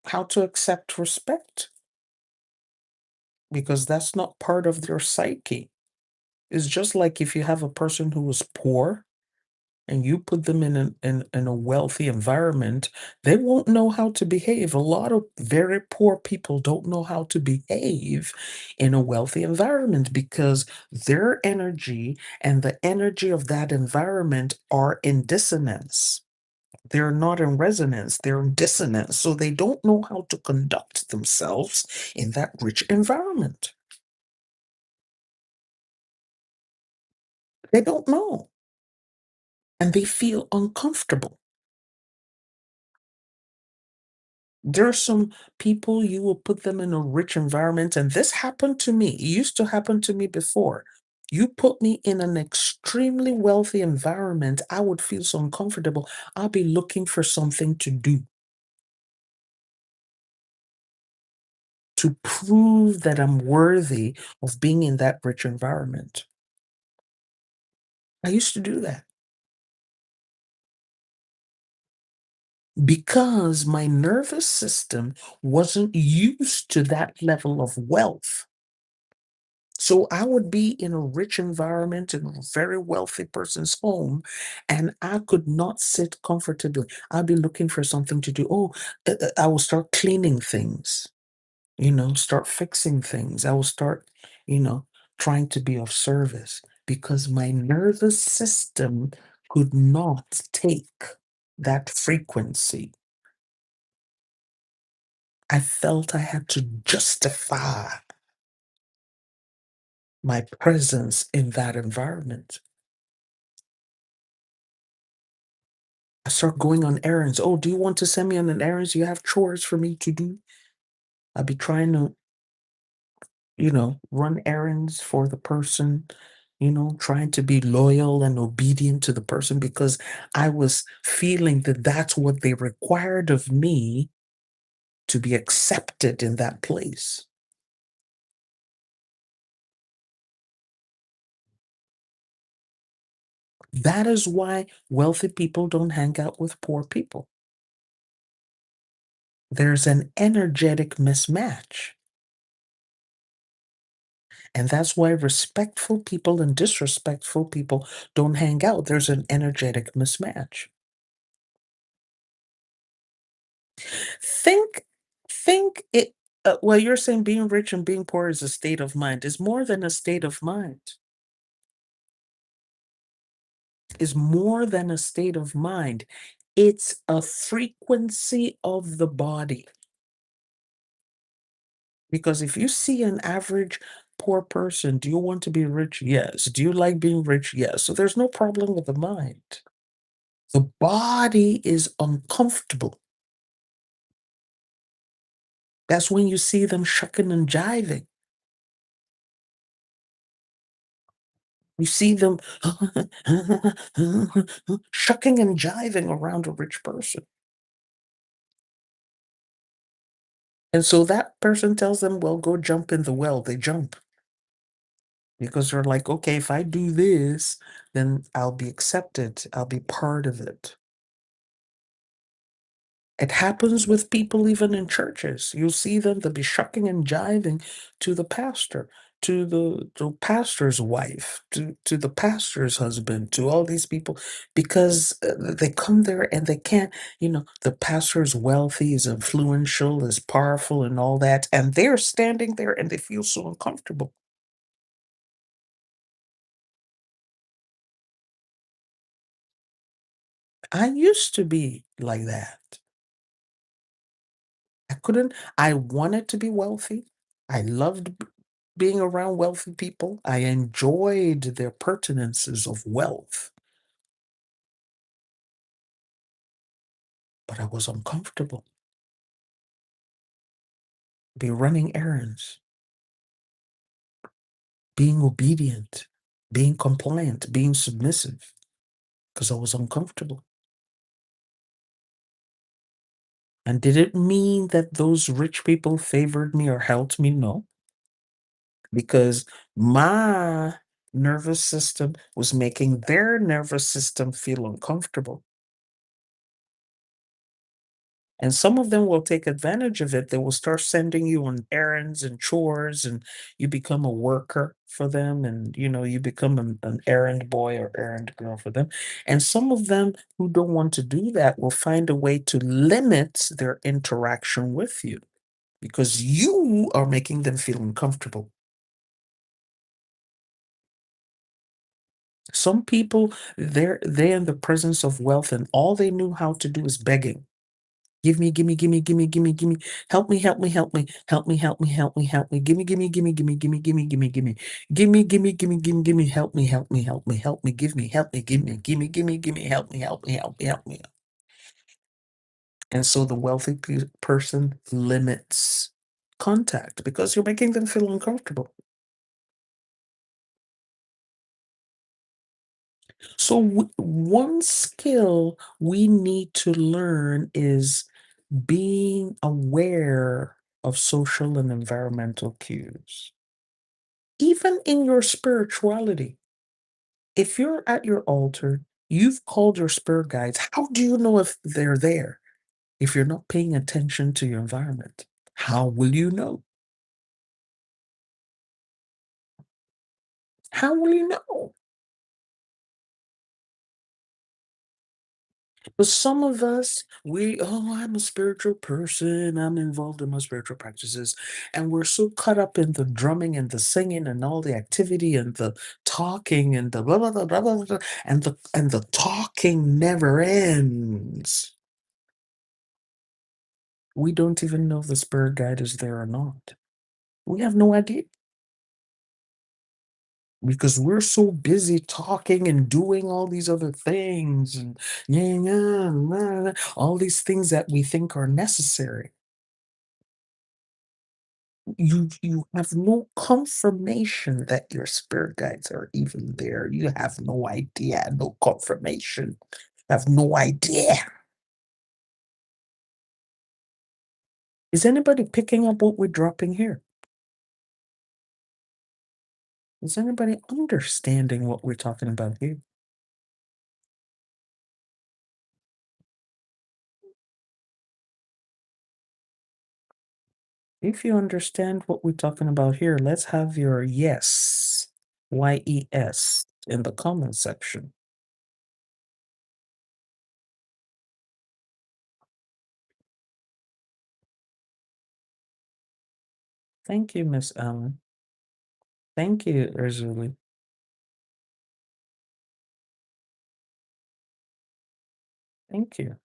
Speaker 1: how to accept respect because that's not part of their psyche. It's just like if you have a person who is poor and you put them in a wealthy environment, they won't know how to behave. A lot of very poor people don't know how to behave in a wealthy environment because their energy and the energy of that environment are in dissonance. They're not in resonance, they're in dissonance. So they don't know how to conduct themselves in that rich environment. They don't know and they feel uncomfortable. There are some people you will put them in a rich environment, and this happened to me. It used to happen to me before. You put me in an extremely wealthy environment, I would feel so uncomfortable. I'll be looking for something to do to prove that I'm worthy of being in that rich environment. I used to do that because my nervous system wasn't used to that level of wealth. So I would be in a rich environment in a very wealthy person's home, and I could not sit comfortably. I'd be looking for something to do. Oh, I will start cleaning things, start fixing things. I will start, you know, trying to be of service because my nervous system could not take that frequency. I felt I had to justify my presence in that environment. I start going on errands. Oh, do you want to send me on an errands? You have chores for me to do? I'll be trying to, run errands for the person, trying to be loyal and obedient to the person because I was feeling that that's what they required of me to be accepted in that place. That is why wealthy people don't hang out with poor people. There's an energetic mismatch. And that's why respectful people and disrespectful people don't hang out. There's an energetic mismatch. Think, think it. Well, you're saying being rich and being poor is a state of mind. It's more than a state of mind. It's more than a state of mind. It's a frequency of the body. Because if you see an average poor person, do you want to be rich? Yes. Do you like being rich? Yes. So there's no problem with the mind. The body is uncomfortable. That's when you see them shucking and jiving. You see them shucking and jiving around a rich person. And so that person tells them, well, go jump in the well. They jump because they're like, okay, if I do this, then I'll be accepted. I'll be part of it. It happens with people even in churches. You'll see them, they'll be shucking and jiving to the pastor, to pastor's wife, to the pastor's husband, to all these people, because they come there and they can't, the pastor is wealthy, is influential, is powerful, and all that. And they're standing there and they feel so uncomfortable. I used to be like that. I wanted to be wealthy. I loved being around wealthy people. I enjoyed their pertinences of wealth, but I was uncomfortable. Be running errands, being obedient, being compliant, being submissive, because I was uncomfortable. And did it mean that those rich people favored me or helped me? No, because my nervous system was making their nervous system feel uncomfortable. And some of them will take advantage of it. They will start sending you on errands and chores, and you become a worker for them. And, you become an errand boy or errand girl for them. And some of them who don't want to do that will find a way to limit their interaction with you because you are making them feel uncomfortable. Some people, they're in the presence of wealth, and all they knew how to do is begging. Give me, gimme, gimme, gimme, gimme, gimme. Help me, help me, help me, help me, help me, help me, help me. Gimme, gimme, gimme, gimme, gimme, gimme, gimme, gimme. Gimme, gimme, gimme, gimme, gimme. Help me, help me, help me, help me. Give me, help me, give me, gimme, gimme, gimme. Help me, help me, help me, help me. And so the wealthy person limits contact because you're making them feel uncomfortable. So one skill we need to learn is being aware of social and environmental cues. Even in your spirituality, if you're at your altar, you've called your spirit guides. How do you know if they're there? If you're not paying attention to your environment, how will you know? How will you know? But some of us, I'm a spiritual person. I'm involved in my spiritual practices. And we're so caught up in the drumming and the singing and all the activity and the talking and the blah, blah, blah, blah, blah, blah, and the talking never ends. We don't even know if the spirit guide is there or not. We have no idea because we're so busy talking and doing all these other things and yeah, yeah, all these things that we think are necessary. You have no confirmation that your spirit guides are even there. You have no idea, no confirmation. Have no idea. Is anybody picking up what we're dropping here? Is anybody understanding what we're talking about here? If you understand what we're talking about here, let's have your yes, YES, in the comment section. Thank you, Miss Allen. Thank you, Urzuli. Thank you.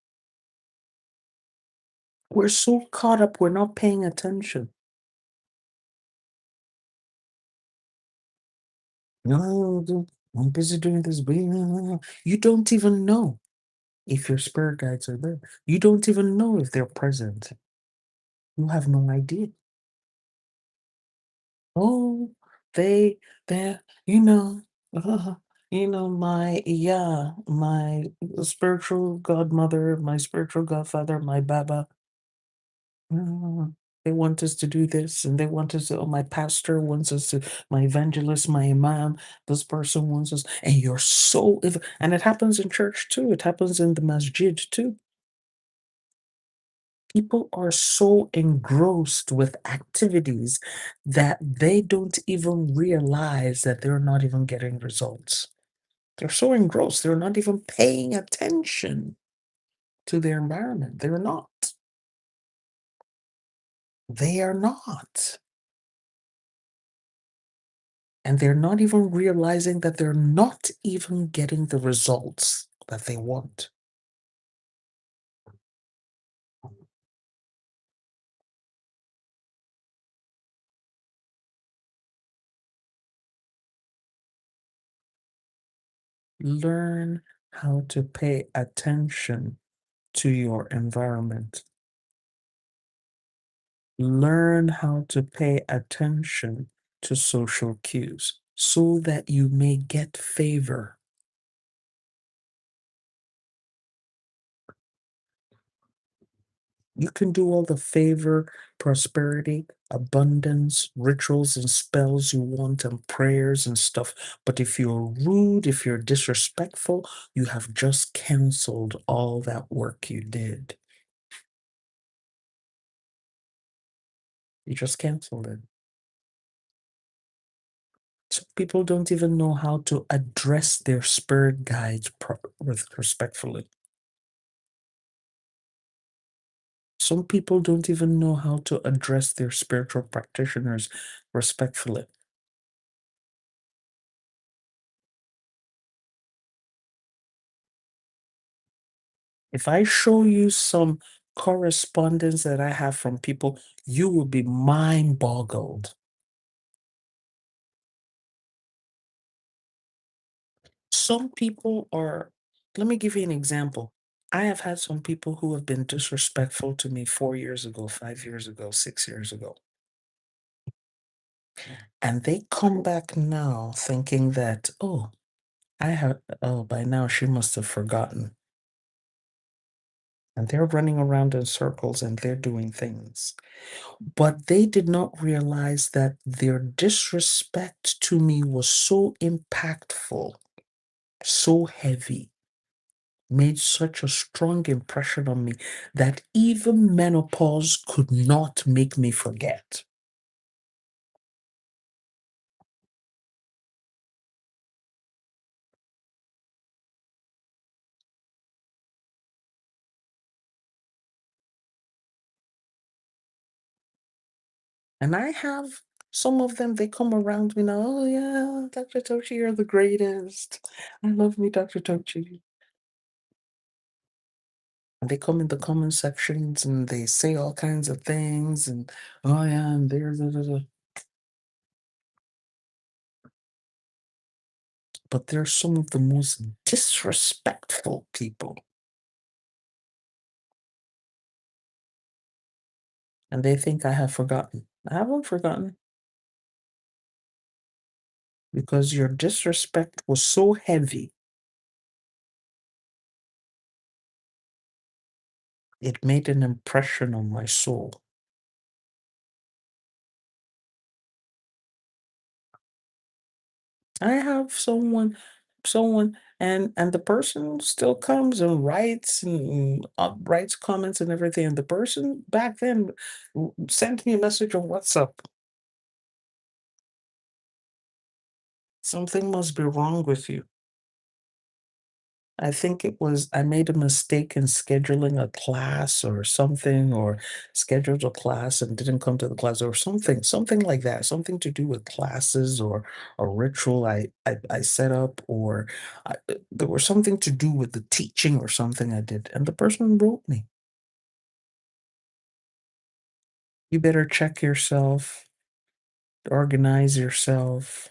Speaker 1: We're so caught up, we're not paying attention. No, I'm busy doing this. You don't even know if your spirit guides are there. You don't even know if they're present. You have no idea. Oh, they, they, you know, my spiritual godmother, my spiritual godfather, my Baba. uh, They want us to do this, and they want us to. Oh, my pastor wants us to. My evangelist, my imam. This person wants us, and you're so. And it happens in church too. It happens in the masjid too. People are so engrossed with activities that they don't even realize that they're not even getting results. They're so engrossed, they're not even paying attention to their environment. They're not. They are not. And they're not even realizing that they're not even getting the results that they want. Learn how to pay attention to your environment. Learn how to pay attention to social cues so that you may get favor. You can do all the favor, prosperity, abundance, rituals, and spells you want, and prayers and stuff. But if you're rude, if you're disrespectful, you have just canceled all that work you did. You just canceled it. So people don't even know how to address their spirit guides respectfully. Some people don't even know how to address their spiritual practitioners respectfully. If I show you some correspondence that I have from people, you will be mind boggled. Some people are, let me give you an example. I have had some people who have been disrespectful to me 4 years ago, 5 years ago, 6 years ago. And they come back now thinking that, by now she must have forgotten. And they're running around in circles and they're doing things. But they did not realize that their disrespect to me was so impactful, so heavy, made such a strong impression on me that even menopause could not make me forget. And I have some of them, they come around me now. Oh, yeah, Dr. Tochi, you're the greatest. I love me, Dr. Tochi. And they come in the comment sections and they say all kinds of things. And oh, yeah, and there's. But they're some of the most disrespectful people. And they think I have forgotten. I haven't forgotten because your disrespect was so heavy, it made an impression on my soul. I have someone and the person still comes and writes and writes comments and everything. And the person back then sent me a message on WhatsApp. Something must be wrong with you. I think it was I made a mistake in scheduling a class or something, or scheduled a class and didn't come to the class or something like that, something to do with classes or a ritual I set up, or there was something to do with the teaching or something I did. And the person wrote me, you better check yourself, organize yourself.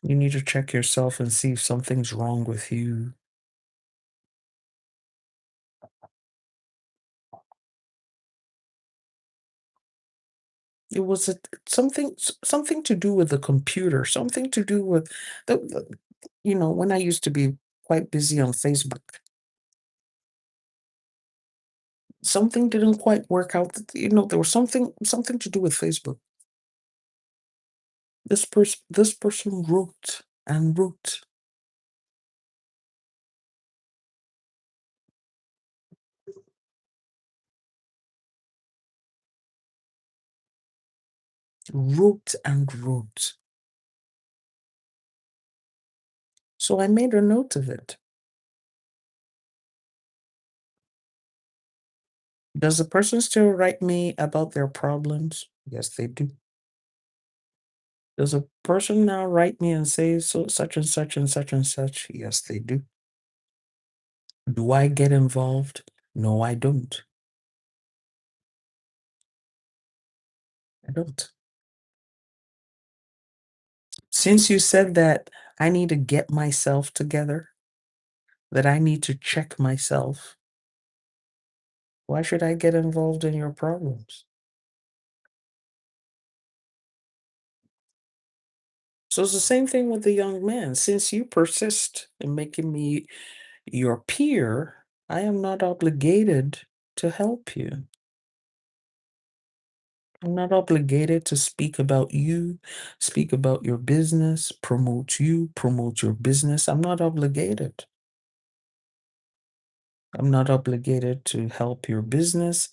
Speaker 1: You need to check yourself and see if something's wrong with you. It was something to do with the computer, something to do with when I used to be quite busy on Facebook, something didn't quite work out. There was something to do with Facebook. This person wrote and wrote. So I made a note of it. Does the person still write me about their problems? Yes, they do. Does a person now write me and say so such and such and such and such? Yes, they do. Do I get involved? No, I don't. I don't. Since you said that I need to get myself together, that I need to check myself, why should I get involved in your problems? So it's the same thing with the young man. Since you persist in making me your peer, I am not obligated to help you. I'm not obligated to speak about you, speak about your business, promote you, promote your business. I'm not obligated. I'm not obligated to help your business.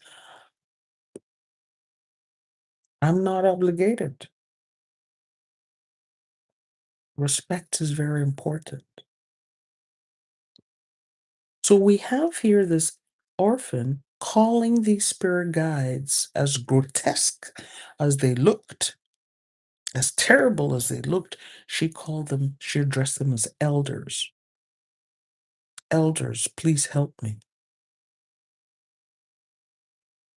Speaker 1: I'm not obligated. Respect is very important. So we have here this orphan calling these spirit guides, as grotesque as they looked, as terrible as they looked. She addressed them as elders. Elders, please help me.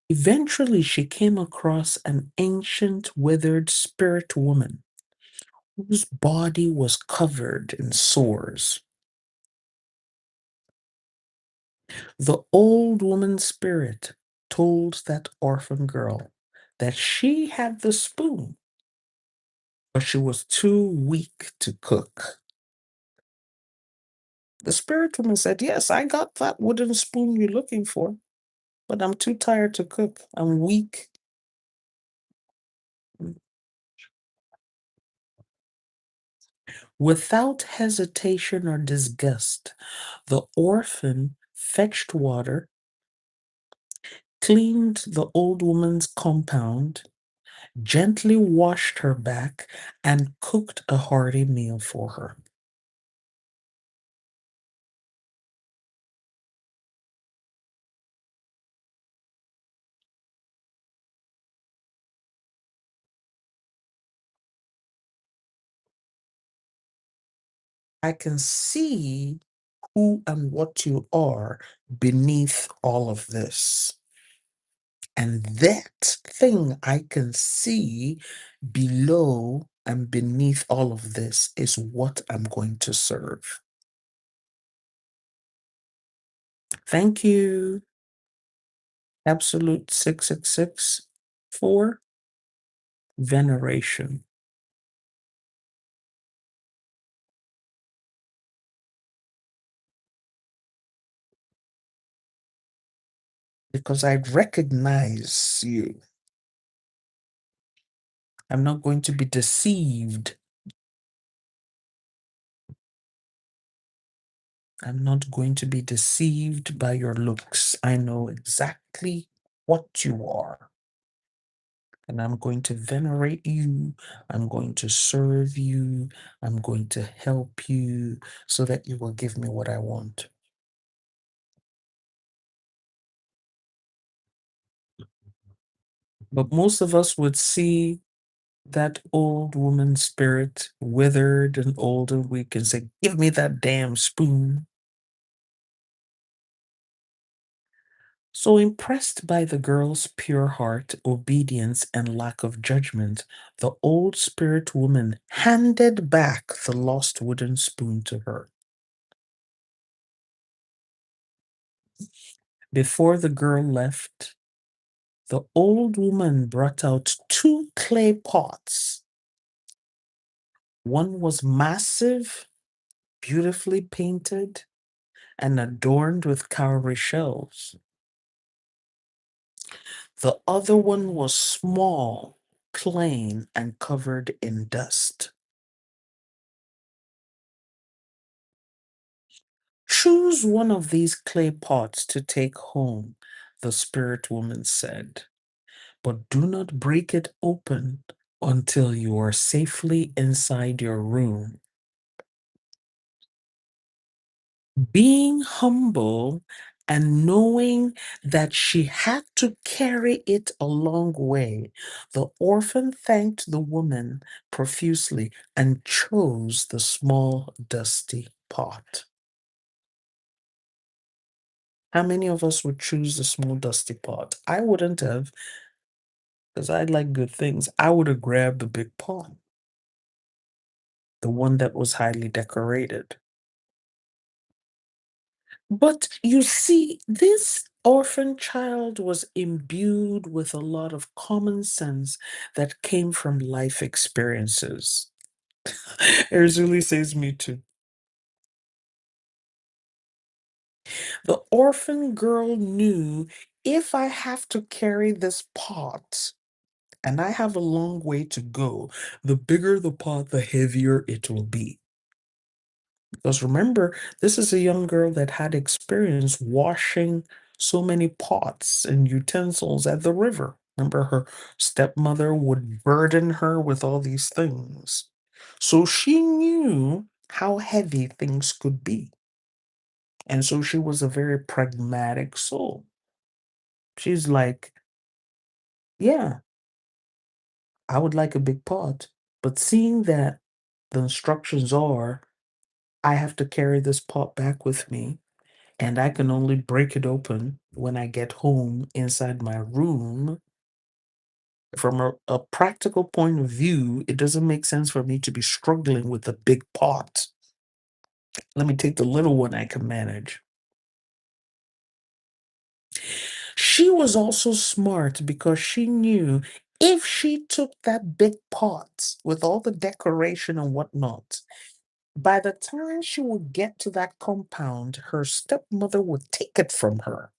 Speaker 1: Eventually, she came across an ancient, withered spirit woman whose body was covered in sores. The old woman's spirit told that orphan girl that she had the spoon, but she was too weak to cook. The spirit woman said, yes, I got that wooden spoon you're looking for, but I'm too tired to cook. I'm weak. Without hesitation or disgust, the orphan fetched water, cleaned the old woman's compound, gently washed her back, and cooked a hearty meal for her. I can see who and what you are beneath all of this. And that thing I can see below and beneath all of this is what I'm going to serve. Thank you. Absolute 666 for veneration. Because I recognize you. I'm not going to be deceived. I'm not going to be deceived by your looks. I know exactly what you are. And I'm going to venerate you. I'm going to serve you. I'm going to help you so that you will give me what I want. But most of us would see that old woman spirit, withered and old and weak, and say, "Give me that damn spoon." So impressed by the girl's pure heart, obedience, and lack of judgment, the old spirit woman handed back the lost wooden spoon to her. Before the girl left, the old woman brought out two clay pots. One was massive, beautifully painted, and adorned with cowrie shells. The other one was small, plain, and covered in dust. Choose one of these clay pots to take home, the spirit woman said, but do not break it open until you are safely inside your room. Being humble and knowing that she had to carry it a long way, the orphan thanked the woman profusely and chose the small, dusty pot. How many of us would choose the small, dusty pot? I wouldn't have, because I like good things. I would have grabbed the big pot, the one that was highly decorated. But you see, this orphan child was imbued with a lot of common sense that came from life experiences. Erzuli says, me too. The orphan girl knew, if I have to carry this pot and I have a long way to go, the bigger the pot, the heavier it will be. Because remember, this is a young girl that had experience washing so many pots and utensils at the river. Remember, her stepmother would burden her with all these things. So she knew how heavy things could be. And so she was a very pragmatic soul. She's like, yeah, I would like a big pot. But seeing that the instructions are, I have to carry this pot back with me, and I can only break it open when I get home inside my room. From a practical point of view, it doesn't make sense for me to be struggling with a big pot. Let me take the little one I can manage. She was also smart because she knew, if she took that big pot with all the decoration and whatnot, by the time she would get to that compound, her stepmother would take it from her.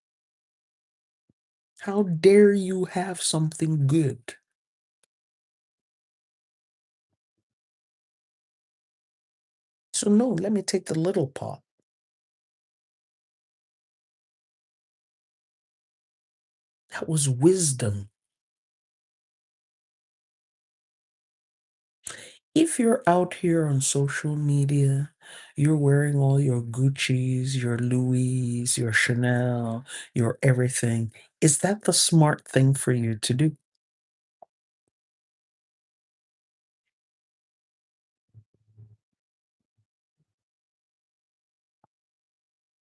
Speaker 1: How dare you have something good? So, no, let me take the little pot. That was wisdom. If you're out here on social media, you're wearing all your Gucci's, your Louis, your Chanel, your everything, is that the smart thing for you to do?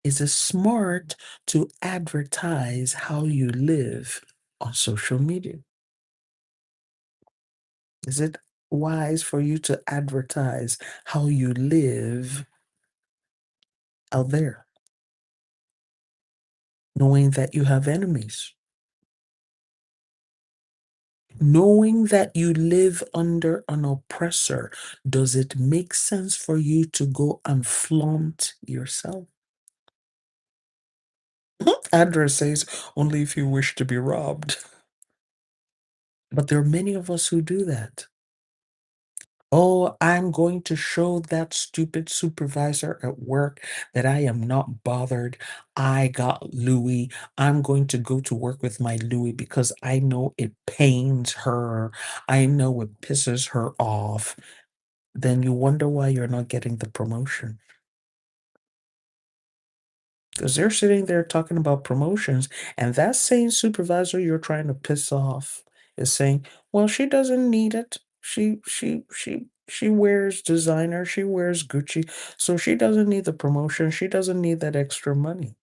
Speaker 1: Is it smart to advertise how you live on social media? Is it wise for you to advertise how you live out there, knowing that you have enemies? Knowing that you live under an oppressor, does it make sense for you to go and flaunt yourself? Address says only if you wish to be robbed. But there are many of us who do that. Oh, I'm going to show that stupid supervisor at work that I am not bothered. I got Louis. I'm going to go to work with my Louis because I know it pains her. I know it pisses her off. Then you wonder why you're not getting the promotion. Because they're sitting there talking about promotions, and that same supervisor you're trying to piss off is saying, "Well, she doesn't need it. She wears designer, she wears Gucci, so she doesn't need the promotion. She doesn't need that extra money.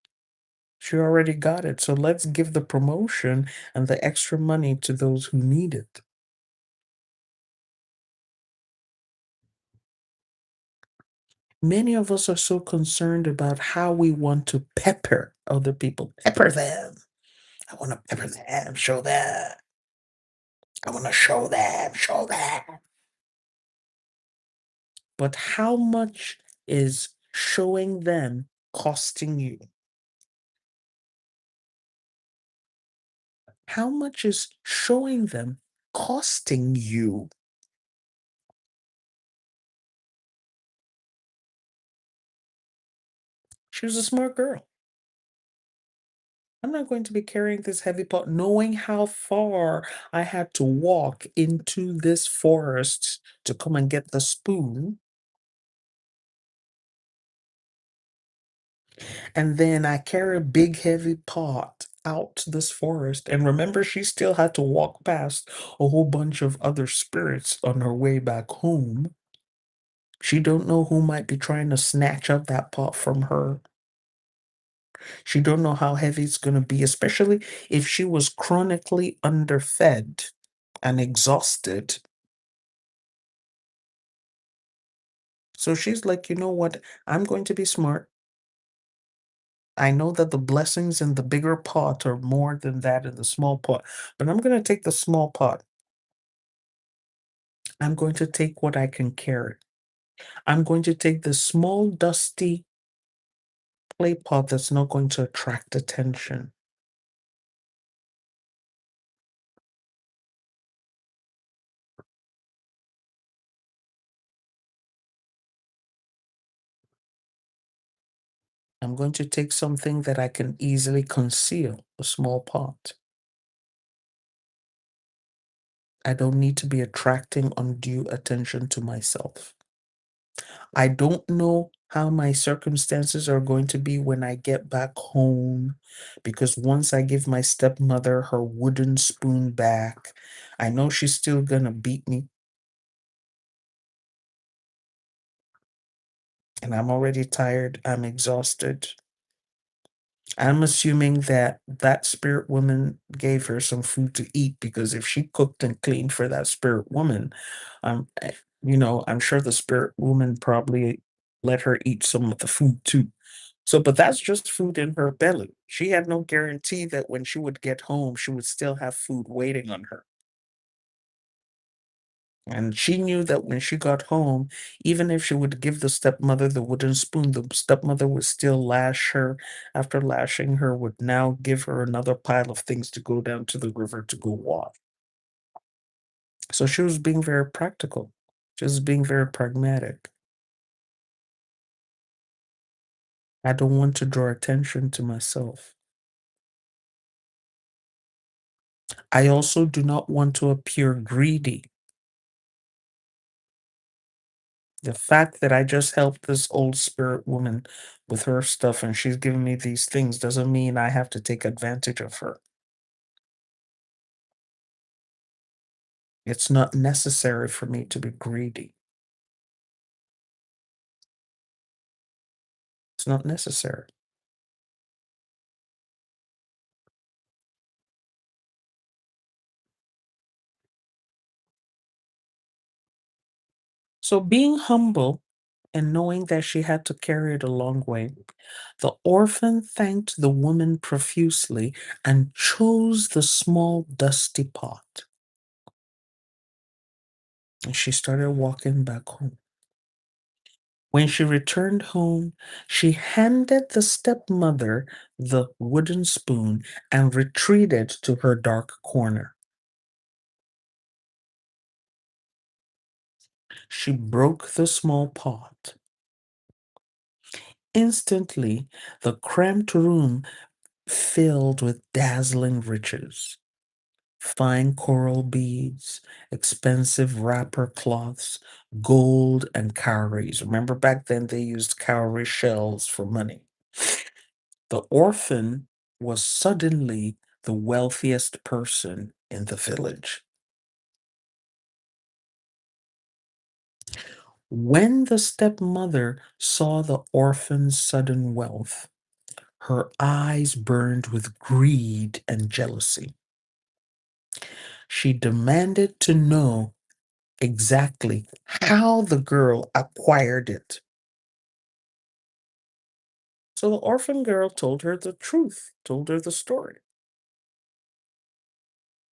Speaker 1: She already got it. So let's give the promotion and the extra money to those who need it." Many of us are so concerned about how we want to pepper other people. Pepper them. I want to pepper them, show that. I want to show them, show that. But how much is showing them costing you? How much is showing them costing you? She was a smart girl. I'm not going to be carrying this heavy pot, knowing how far I had to walk into this forest to come and get the spoon. And then I carry a big heavy pot out to this forest. And remember, she still had to walk past a whole bunch of other spirits on her way back home. She don't know who might be trying to snatch up that pot from her. She don't know how heavy it's going to be, especially if she was chronically underfed and exhausted. So she's like, you know what? I'm going to be smart. I know that the blessings in the bigger pot are more than that in the small pot, but I'm going to take the small pot. I'm going to take what I can carry. I'm going to take the small, dusty clay pot that's not going to attract attention. I'm going to take something that I can easily conceal, a small pot. I don't need to be attracting undue attention to myself. I don't know how my circumstances are going to be when I get back home because once I give my stepmother her wooden spoon back, I know she's still gonna beat me. And I'm already tired. I'm exhausted. I'm assuming that that spirit woman gave her some food to eat because if she cooked and cleaned for that spirit woman, I'm sure the spirit woman probably let her eat some of the food too. So, but that's just food in her belly. She had no guarantee that when she would get home, she would still have food waiting on her. And she knew that when she got home, even if she would give the stepmother the wooden spoon, the stepmother would still lash her. After lashing her, would now give her another pile of things to go down to the river to go wash. So she was being very practical. She was being very pragmatic. I don't want to draw attention to myself. I also do not want to appear greedy. The fact that I just helped this old spirit woman with her stuff and she's giving me these things doesn't mean I have to take advantage of her. It's not necessary for me to be greedy. It's not necessary. So, being humble and knowing that she had to carry it a long way, the orphan thanked the woman profusely and chose the small dusty pot. And she started walking back home. When she returned home, she handed the stepmother the wooden spoon and retreated to her dark corner. She broke the small pot. Instantly, the cramped room filled with dazzling riches. Fine coral beads, expensive wrapper cloths, gold, and cowries. Remember back then they used cowrie shells for money. The orphan was suddenly the wealthiest person in the village. When the stepmother saw the orphan's sudden wealth, her eyes burned with greed and jealousy. She demanded to know exactly how the girl acquired it. So the orphan girl told her the truth, told her the story.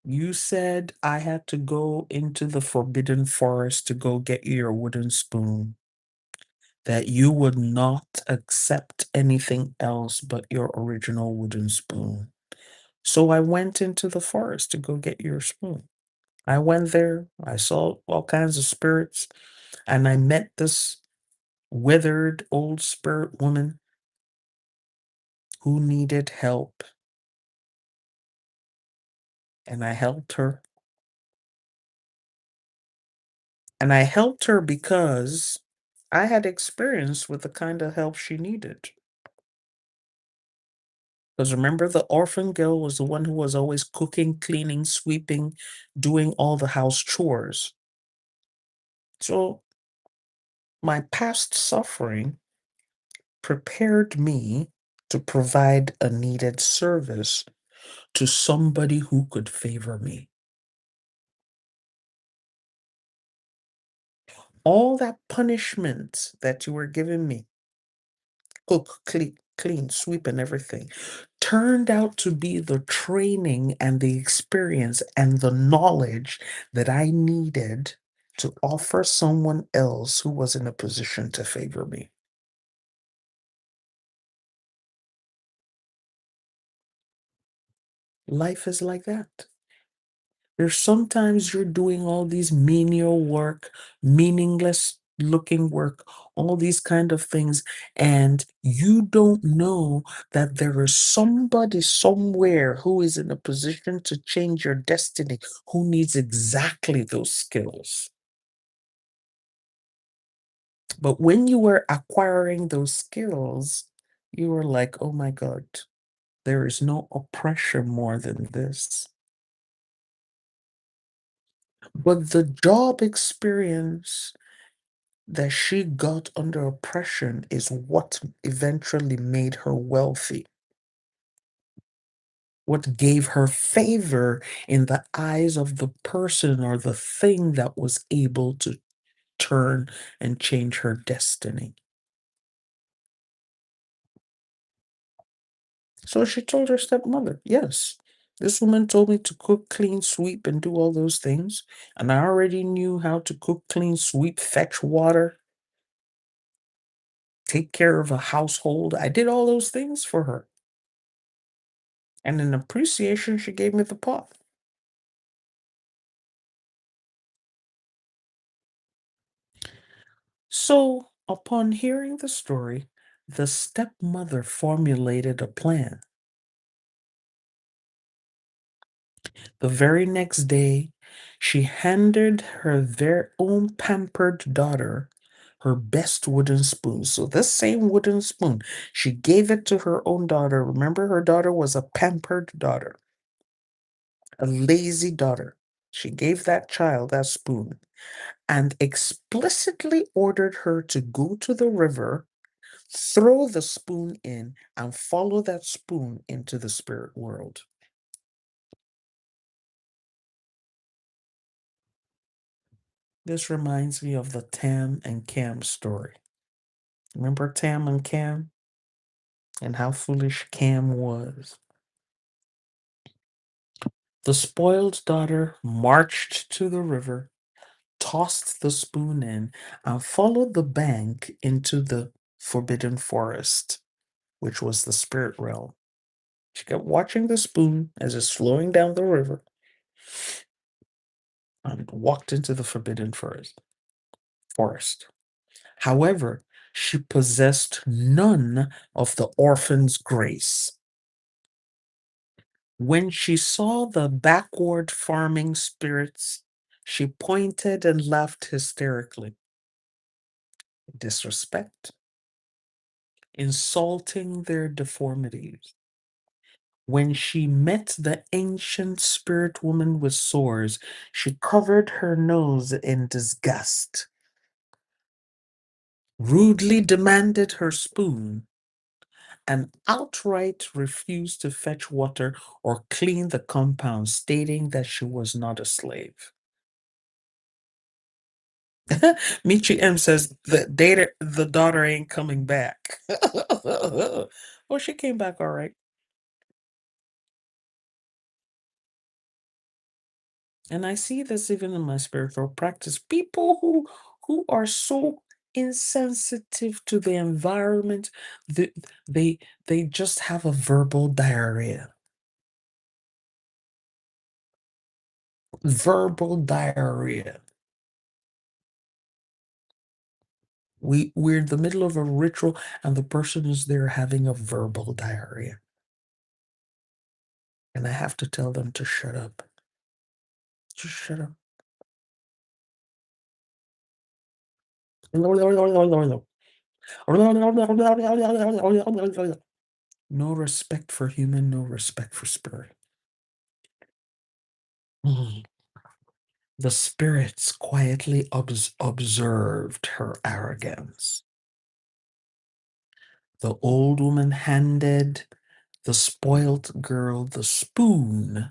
Speaker 1: You said I had to go into the forbidden forest to go get your wooden spoon, that you would not accept anything else but your original wooden spoon. So I went into the forest to go get your spoon. I went there, I saw all kinds of spirits, and I met this withered old spirit woman who needed help. And I helped her. And I helped her because I had experience with the kind of help she needed. Because remember, the orphan girl was the one who was always cooking, cleaning, sweeping, doing all the house chores. So my past suffering prepared me to provide a needed service to somebody who could favor me. All that punishment that you were giving me, cook, clean, sweep, and everything, turned out to be the training and the experience and the knowledge that I needed to offer someone else who was in a position to favor me. Life is like that. There's sometimes you're doing all these menial work, meaningless looking work, all these kind of things, and you don't know that there is somebody somewhere who is in a position to change your destiny, who needs exactly those skills. But when you were acquiring those skills, you were like, oh my God, there is no oppression more than this. But the job experience that she got under oppression is what eventually made her wealthy, what gave her favor in the eyes of the person or the thing that was able to turn and change her destiny. So she told her stepmother, yes, this woman told me to cook, clean, sweep, and do all those things. And I already knew how to cook, clean, sweep, fetch water, take care of a household. I did all those things for her. And in appreciation, she gave me the pot. So, upon hearing the story, the stepmother formulated a plan. The very next day, she handed her very own pampered daughter her best wooden spoon. So, this same wooden spoon, she gave it to her own daughter. Remember, her daughter was a pampered daughter, a lazy daughter. She gave that child that spoon and explicitly ordered her to go to the river, throw the spoon in, and follow that spoon into the spirit world. This reminds me of the Tam and Cam story. Remember Tam and Cam and how foolish Cam was? The spoiled daughter marched to the river, tossed the spoon in, and followed the bank into the forbidden forest, which was the spirit realm. She kept watching the spoon as it's flowing down the river and walked into the forbidden forest. However, she possessed none of the orphan's grace. When she saw the backward farming spirits, she pointed and laughed hysterically. Disrespect, insulting their deformities. When she met the ancient spirit woman with sores, she covered her nose in disgust, rudely demanded her spoon, and outright refused to fetch water or clean the compound, stating that she was not a slave. Michi M says the daughter ain't coming back. Well, she came back all right. And I see this even in my spiritual practice. People who are so insensitive to the environment, they they, they just have a verbal diarrhea. Verbal diarrhea. We're in the middle of a ritual and the person is there having a verbal diarrhea. And I have to tell them to shut up. Just shut up. No respect for human, no respect for spirit. Mm. The spirits quietly observed her arrogance. The old woman handed the spoilt girl the spoon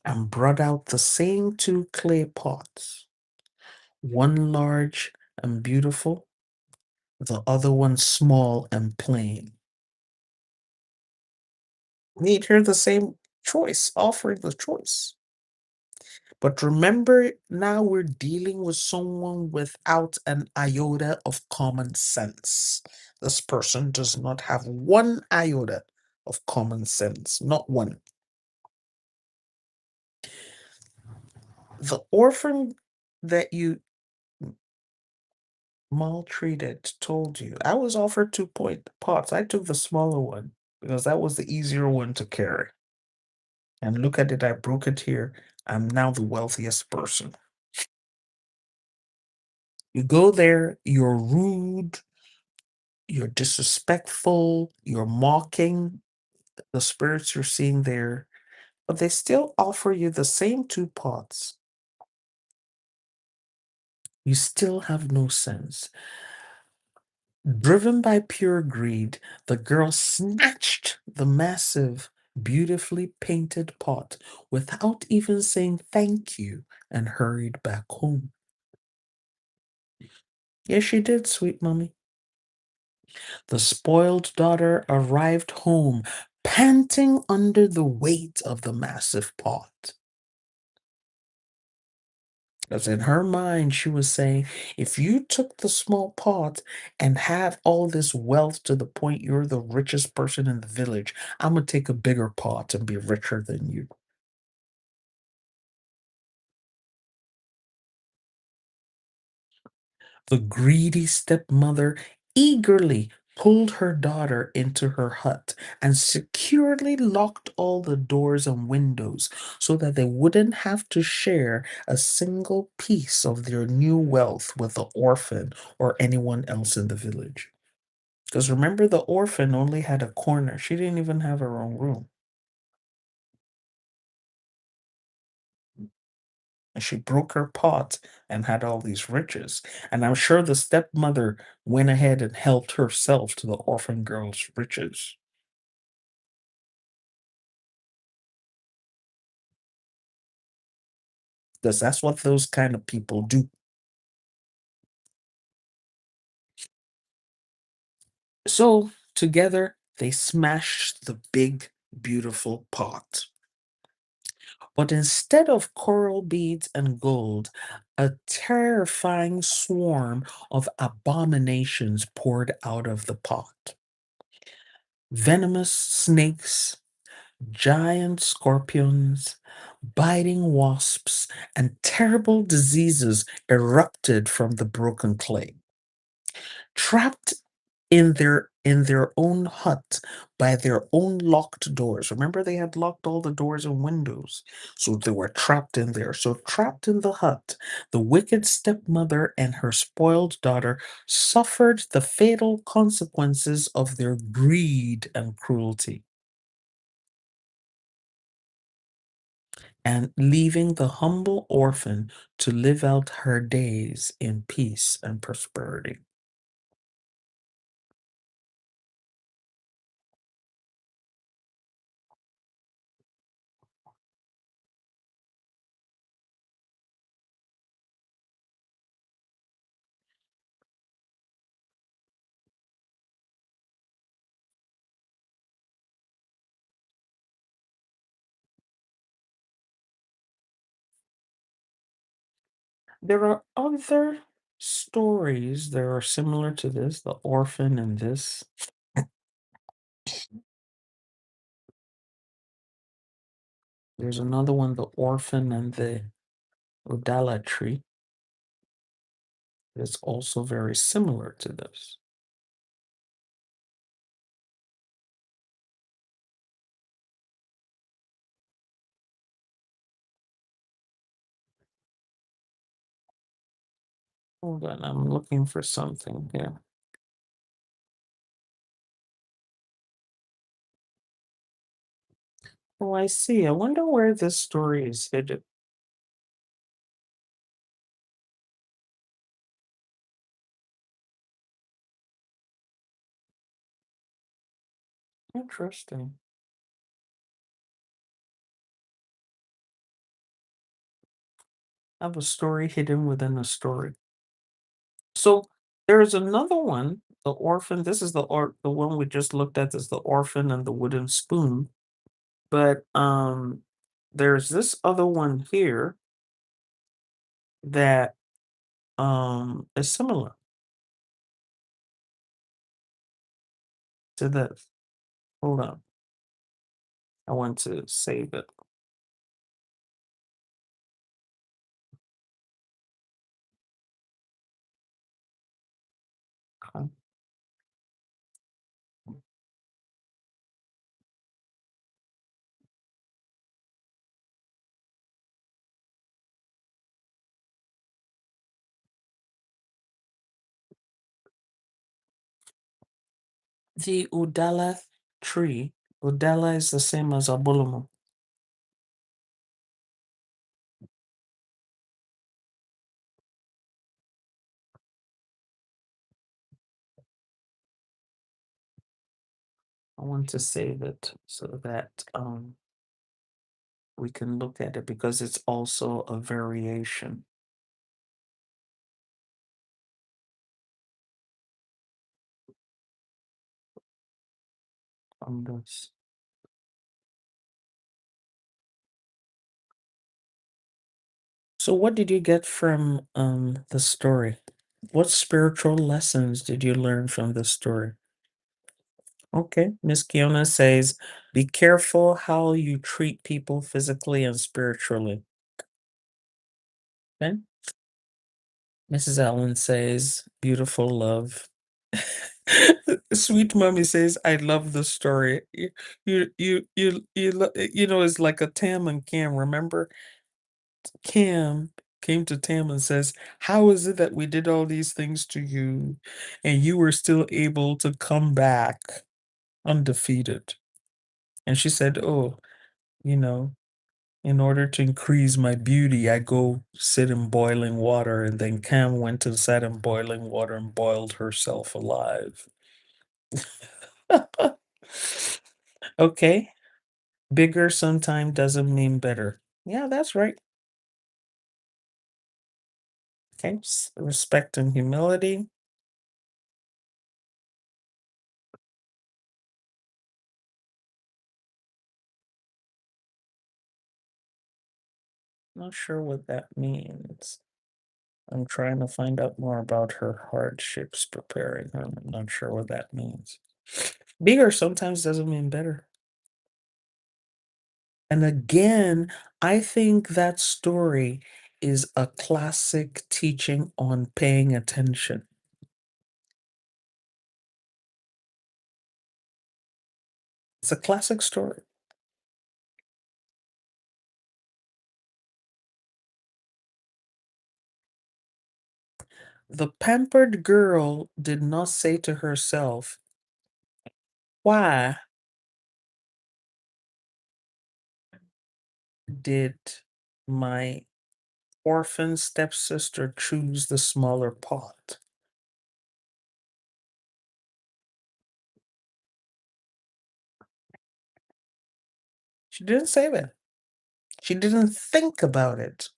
Speaker 1: and brought out the same two clay pots, one large and beautiful, the other one small and plain. Made her the same choice, offered the choice. But remember, now we're dealing with someone without an iota of common sense. This person does not have one iota of common sense, not one. The orphan that you maltreated told you, I was offered 2 point pots. I took the smaller one because that was the easier one to carry. And look at it, I broke it here. I'm now the wealthiest person. You go there, you're rude, you're disrespectful, you're mocking the spirits you're seeing there, but they still offer you the same 2 pots. You still have no sense. Driven by pure greed, the girl snatched the massive, beautifully painted pot without even saying thank you and hurried back home. Yes, she did, sweet mummy. The spoiled daughter arrived home, panting under the weight of the massive pot. Because in her mind, she was saying, if you took the small pot and have all this wealth to the point you're the richest person in the village, I'm going to take a bigger pot and be richer than you. The greedy stepmother eagerly pulled her daughter into her hut and securely locked all the doors and windows so that they wouldn't have to share a single piece of their new wealth with the orphan or anyone else in the village. Because remember, the orphan only had a corner, she didn't even have her own room. And she broke her pot and had all these riches. And I'm sure the stepmother went ahead and helped herself to the orphan girl's riches. because that's what those kind of people do. So together they smashed the big, beautiful pot. But instead of coral beads and gold, a terrifying swarm of abominations poured out of the pot. Venomous snakes, giant scorpions, biting wasps, and terrible diseases erupted from the broken clay. Trapped in their own hut by their own locked doors. Remember, they had locked all the doors and windows, so they were trapped in there. So trapped in the hut, the wicked stepmother and her spoiled daughter suffered the fatal consequences of their greed and cruelty, and leaving the humble orphan to live out her days in peace and prosperity. There are other stories that are similar to this, the orphan and this. There's another one, the orphan and the Udala tree, that's also very similar to this. Hold on, I'm looking for something here. Oh, I see. I wonder where this story is hidden. Interesting. I have a story hidden within a story. So there's another one, the orphan. This is the one we just looked at is the orphan and the wooden spoon. But there's this other one here that is similar to this. Hold on. I want to save it. Okay. The Udala tree. Udala is the same as Abulumo. I want to save it so that we can look at it because it's also a variation on this. So what did you get from the story? What spiritual lessons did you learn from the story? Okay, Miss Kiona says, be careful how you treat people physically and spiritually. Okay. Mrs. Allen says, beautiful love. Sweet mommy says, I love the story. It's like a Tam and Cam. Remember, Cam came to Tam and says, how is it that we did all these things to you and you were still able to come back undefeated? And she said, oh, you know, in order to increase my beauty, I go sit in boiling water. And then Cam went and sat in boiling water and boiled herself alive. Okay. Bigger sometime doesn't mean better. Yeah, that's right. Okay, respect and humility. Not sure what that means. I'm trying to find out more about her hardships preparing her. I'm not sure what that means. Bigger sometimes doesn't mean better. And again, I think that story is a classic teaching on paying attention. It's a classic story. The pampered girl did not say to herself, why did my orphan stepsister choose the smaller pot? She didn't say that. She didn't think about it.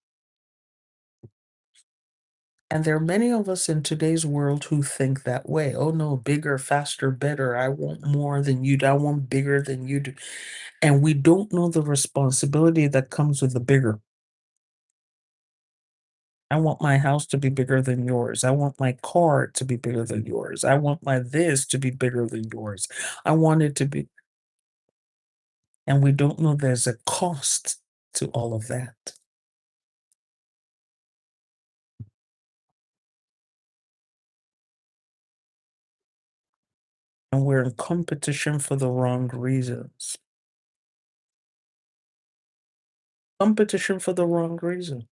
Speaker 1: And there are many of us in today's world who think that way. Oh no, bigger, faster, better. I want more than you do. I want bigger than you do. And we don't know the responsibility that comes with the bigger. I want my house to be bigger than yours. I want my car to be bigger than yours. I want my this to be bigger than yours. I want it to be, and we don't know there's a cost to all of that. And we're in competition for the wrong reasons. Competition for the wrong reason.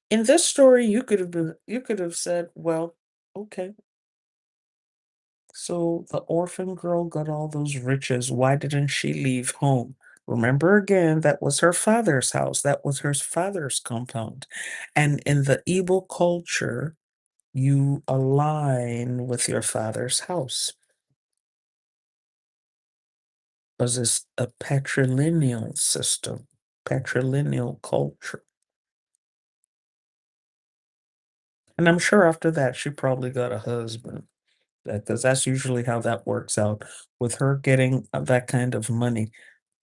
Speaker 1: In this story, you could have said, well, okay, so the orphan girl got all those riches. Why didn't she leave home? Remember again, that was her father's house. That was her father's compound. And in the Igbo culture, you align with your father's house because it's a patrilineal system, patrilineal culture. And I'm sure after that, she probably got a husband. Because that's usually how that works out. With her getting that kind of money,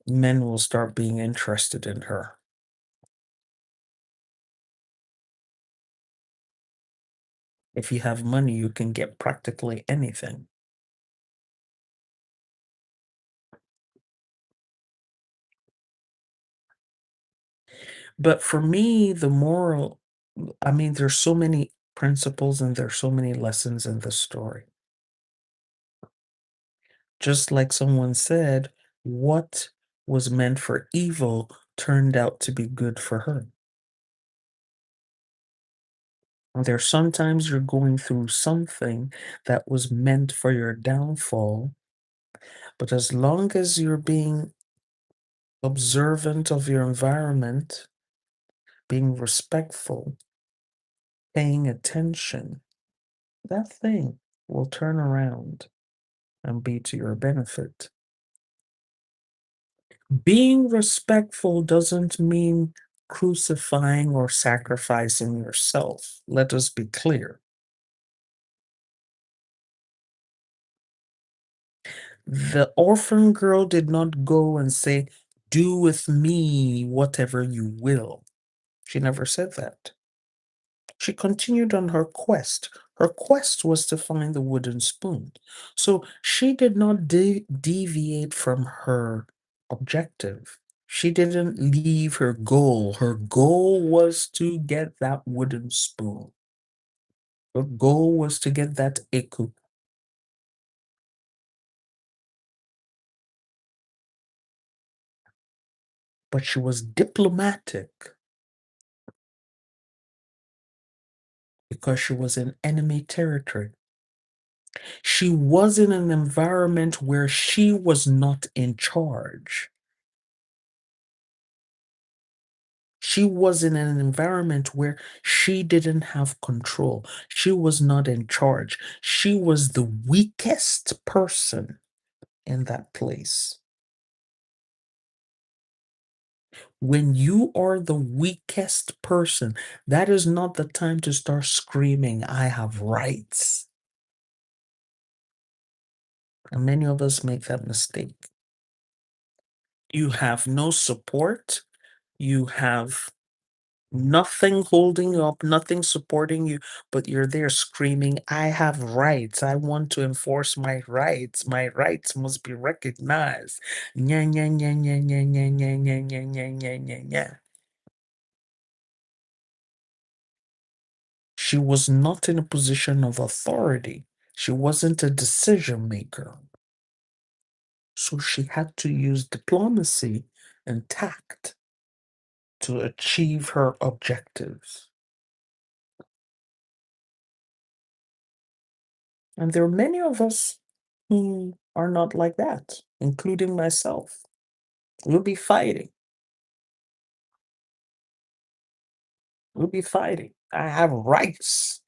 Speaker 1: men will start being interested in her. If you have money, you can get practically anything. But for me, the moral, I mean, there's so many principles and there's so many lessons in the story. Just like someone said, what was meant for evil turned out to be good for her. And there's sometimes you're going through something that was meant for your downfall, but as long as you're being observant of your environment, being respectful, paying attention, that thing will turn around and be to your benefit. Being respectful doesn't mean crucifying or sacrificing yourself. Let us be clear. The orphan girl did not go and say, do with me whatever you will. She never said that. She continued on her quest. Her quest was to find the wooden spoon. So she did not deviate from her objective. She didn't leave her goal. Her goal was to get that wooden spoon. Her goal was to get that eku. But she was diplomatic because she was in enemy territory. She was in an environment where she was not in charge. She was in an environment where she didn't have control. She was not in charge. She was the weakest person in that place. When you are the weakest person, that is not the time to start screaming, I have rights. And many of us make that mistake. You have no support. You have nothing holding you up, nothing supporting you, but you're there screaming, I have rights. I want to enforce my rights. My rights must be recognized. Nya, nya, nya, nya, nya, nya, nya, nya, nya, nya, nya, nya, nya. She was not in a position of authority. She wasn't a decision maker. So she had to use diplomacy and tact to achieve her objectives. And there are many of us who are not like that, including myself. We'll be fighting. We'll be fighting. I have rights.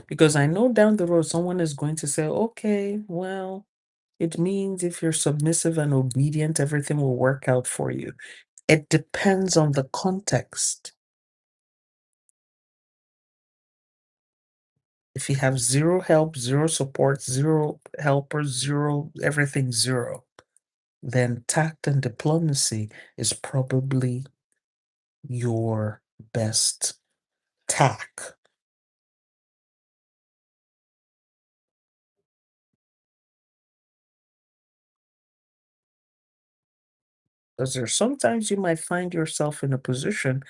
Speaker 1: Because I know down the road someone is going to say, okay, well, it means if you're submissive and obedient, everything will work out for you. It depends on the context. If you have zero help, zero support, zero helpers, zero everything zero, then tact and diplomacy is probably your best tack. Because there's sometimes you might find yourself in a position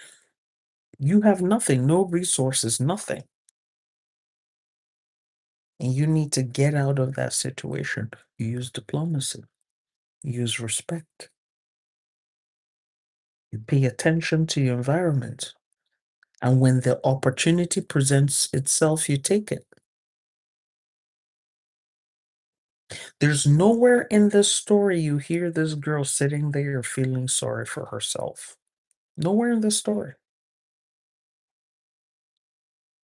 Speaker 1: you have nothing, no resources, nothing. And you need to get out of that situation. You use diplomacy, you use respect, you pay attention to your environment. And when the opportunity presents itself, you take it. There's nowhere in this story you hear this girl sitting there feeling sorry for herself. Nowhere in the story.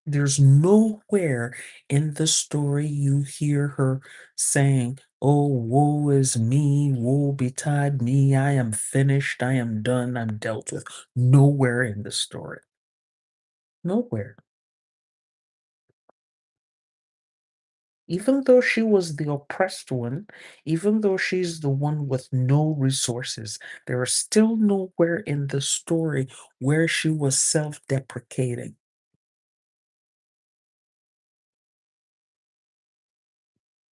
Speaker 1: There's nowhere in the story you hear her saying, oh, woe is me, woe betide me, I am finished, I am done, I'm dealt with. Nowhere in the story. Nowhere. Even though she was the oppressed one, even though she's the one with no resources, there is still nowhere in the story where she was self deprecating.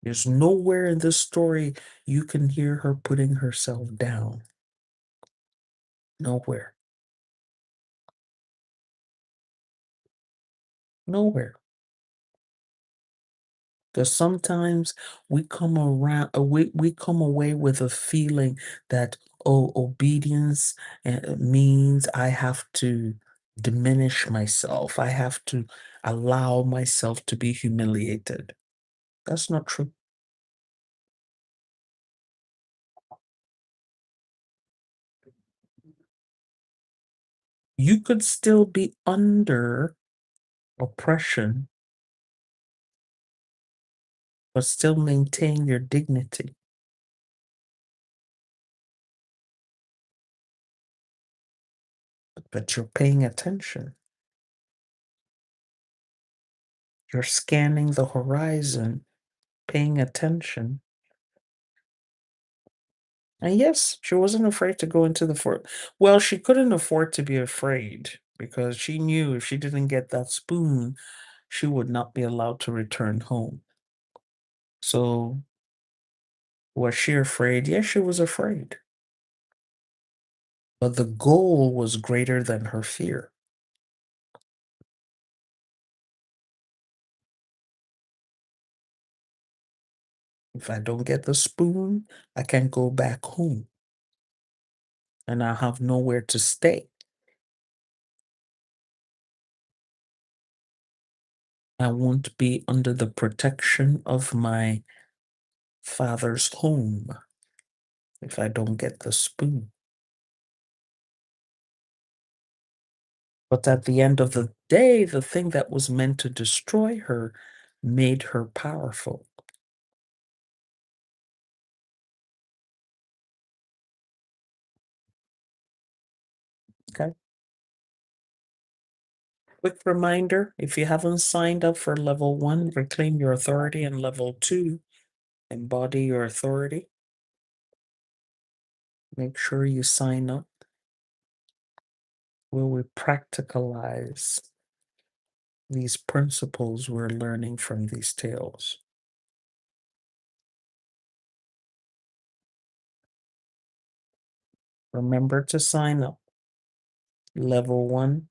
Speaker 1: There's nowhere in this story you can hear her putting herself down. Nowhere. Nowhere. Because sometimes we come away with a feeling that, oh, obedience means I have to diminish myself. I have to allow myself to be humiliated. That's not true. You could still be under oppression, but still maintain your dignity. But you're paying attention. You're scanning the horizon, paying attention. And yes, she wasn't afraid to go into the fort. Well, she couldn't afford to be afraid because she knew if she didn't get that spoon, she would not be allowed to return home. So, was she afraid? Yes, she was afraid. But the goal was greater than her fear. If I don't get the spoon, I can go back home and I have nowhere to stay. I won't be under the protection of my father's home if I don't get the spoon. But at the end of the day, the thing that was meant to destroy her made her powerful. Okay. Quick reminder, if you haven't signed up for level 1, reclaim your authority, and level 2, embody your authority. Make sure you sign up where we practicalize these principles we're learning from these tales. Remember to sign up. Level 1,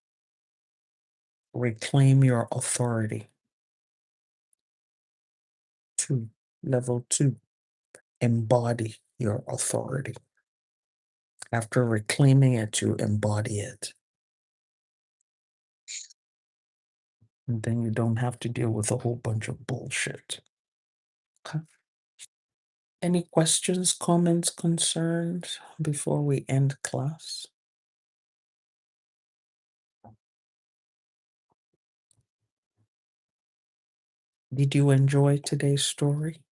Speaker 1: reclaim your authority. 2, level 2, embody your authority. After reclaiming it, you embody it. And then you don't have to deal with a whole bunch of bullshit. Okay. Any questions, comments, concerns before we end class? Did you enjoy today's story?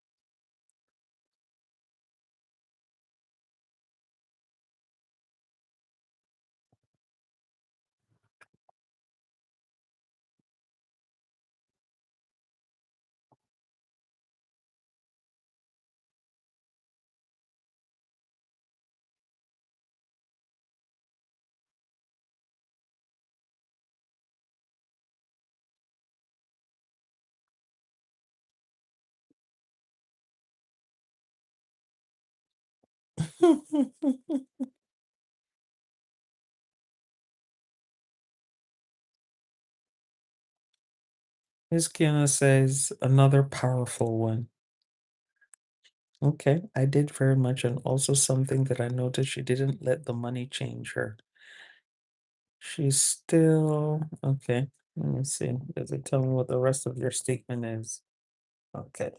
Speaker 1: Miss Kiana says another powerful one. Okay, I did very much, and also something that I noticed, she didn't let the money change her. She's still okay. Let me see. Does it tell me what the rest of your statement is? Okay.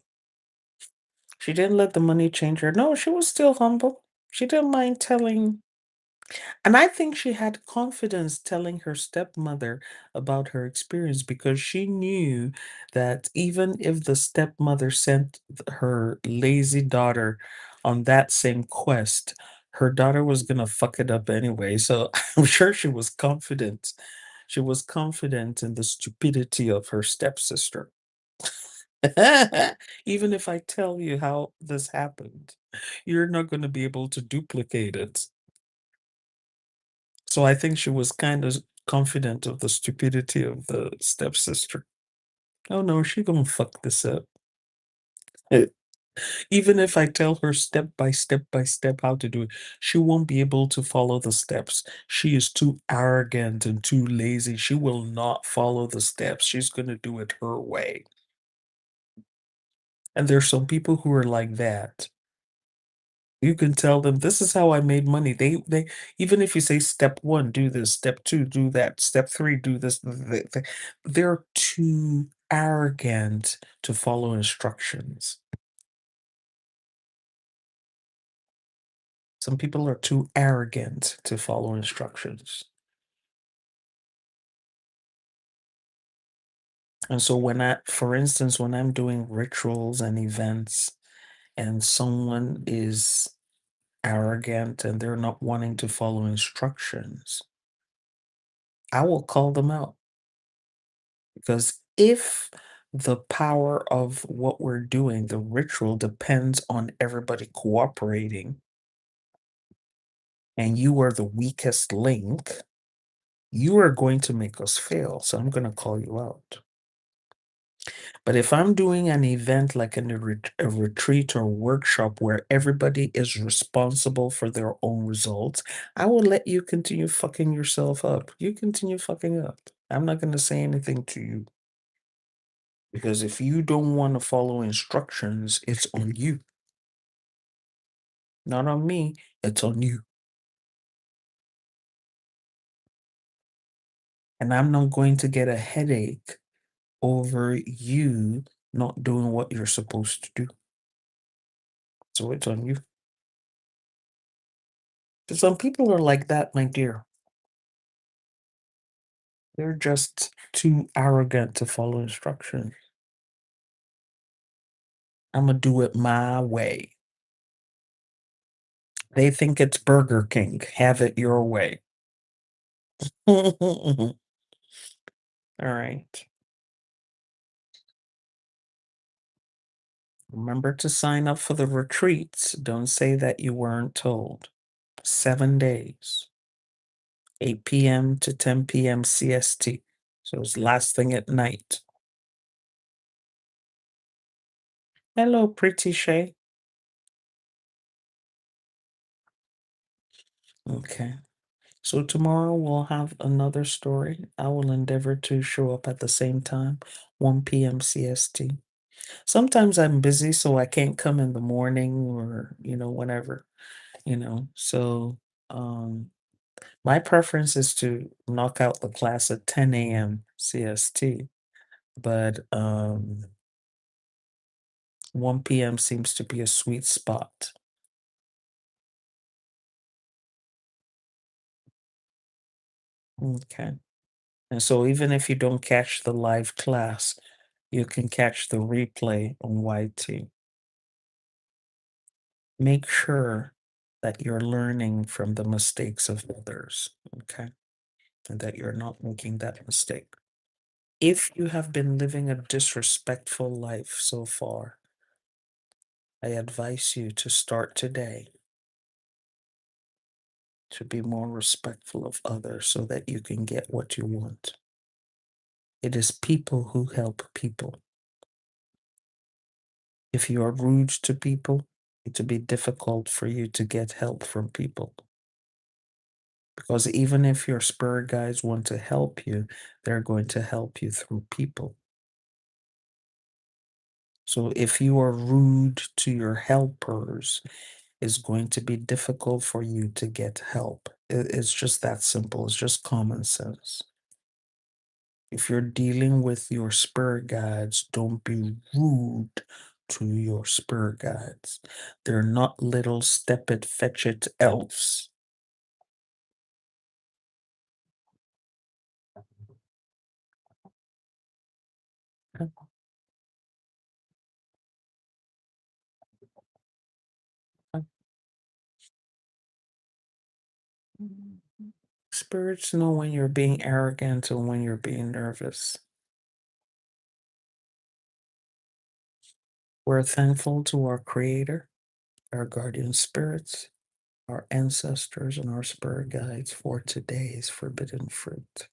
Speaker 1: She didn't let the money change her. No, she was still humble. She didn't mind telling. And I think she had confidence telling her stepmother about her experience because she knew that even if the stepmother sent her lazy daughter on that same quest, her daughter was going to fuck it up anyway. So I'm sure she was confident. She was confident in the stupidity of her stepsister. Even if I tell you how this happened, you're not going to be able to duplicate it. So I think she was kind of confident of the stupidity of the stepsister. Oh no, she gonna fuck this up. Eh, Even if I tell her step by step how to do it, she won't be able to follow the steps. She is too arrogant and too lazy. She will not follow the steps. She's gonna do it her way. And there's some people who are like that. You can tell them this is how I made money. They even if you say step 1, do this, step 2, do that, step 3, do this, they're too arrogant to follow instructions. Some people are too arrogant to follow instructions. And so for instance, when I'm doing rituals and events and someone is arrogant and they're not wanting to follow instructions, I will call them out. Because if the power of what we're doing, the ritual, depends on everybody cooperating, and you are the weakest link, you are going to make us fail. So I'm going to call you out. But if I'm doing an event like a retreat or workshop where everybody is responsible for their own results, I will let you continue fucking yourself up. You continue fucking up. I'm not going to say anything to you. Because if you don't want to follow instructions, it's on you. Not on me, it's on you. And I'm not going to get a headache over you not doing what you're supposed to do. So it's on you. Some people are like that, my dear. They're just too arrogant to follow instructions. I'm going to do it my way. They think it's Burger King. Have it your way. All right. Remember to sign up for the retreats. Don't say that you weren't told. 7 days, 8 p.m. to 10 p.m. CST. So it's last thing at night. Hello, pretty Shay. Okay. So tomorrow we'll have another story. I will endeavor to show up at the same time, 1 p.m. CST. Sometimes I'm busy, so I can't come in the morning or, whenever, So um my preference is to knock out the class at 10 a.m. CST, but 1 p.m. seems to be a sweet spot. Okay. And so even if you don't catch the live class, you can catch the replay on YT. Make sure that you're learning from the mistakes of others, okay? And that you're not making that mistake. If you have been living a disrespectful life so far, I advise you to start today to be more respectful of others so that you can get what you want. It is people who help people. If you are rude to people, it'll be difficult for you to get help from people. Because even if your spirit guides want to help you, they're going to help you through people. So if you are rude to your helpers, it's going to be difficult for you to get help. It's just that simple. It's just common sense. If you're dealing with your spirit guides, don't be rude to your spirit guides. They're not little step it, fetch it elves. Spirits know when you're being arrogant and when you're being nervous. We're thankful to our Creator, our guardian spirits, our ancestors, and our spirit guides for today's forbidden fruit.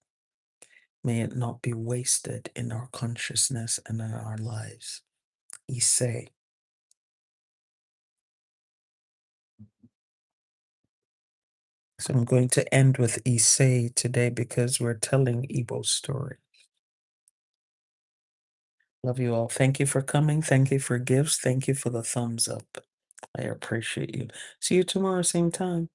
Speaker 1: May it not be wasted in our consciousness and in our lives. Ise. So I'm going to end with Ise today because we're telling Igbo's story. Love you all. Thank you for coming. Thank you for gifts. Thank you for the thumbs up. I appreciate you. See you tomorrow, same time.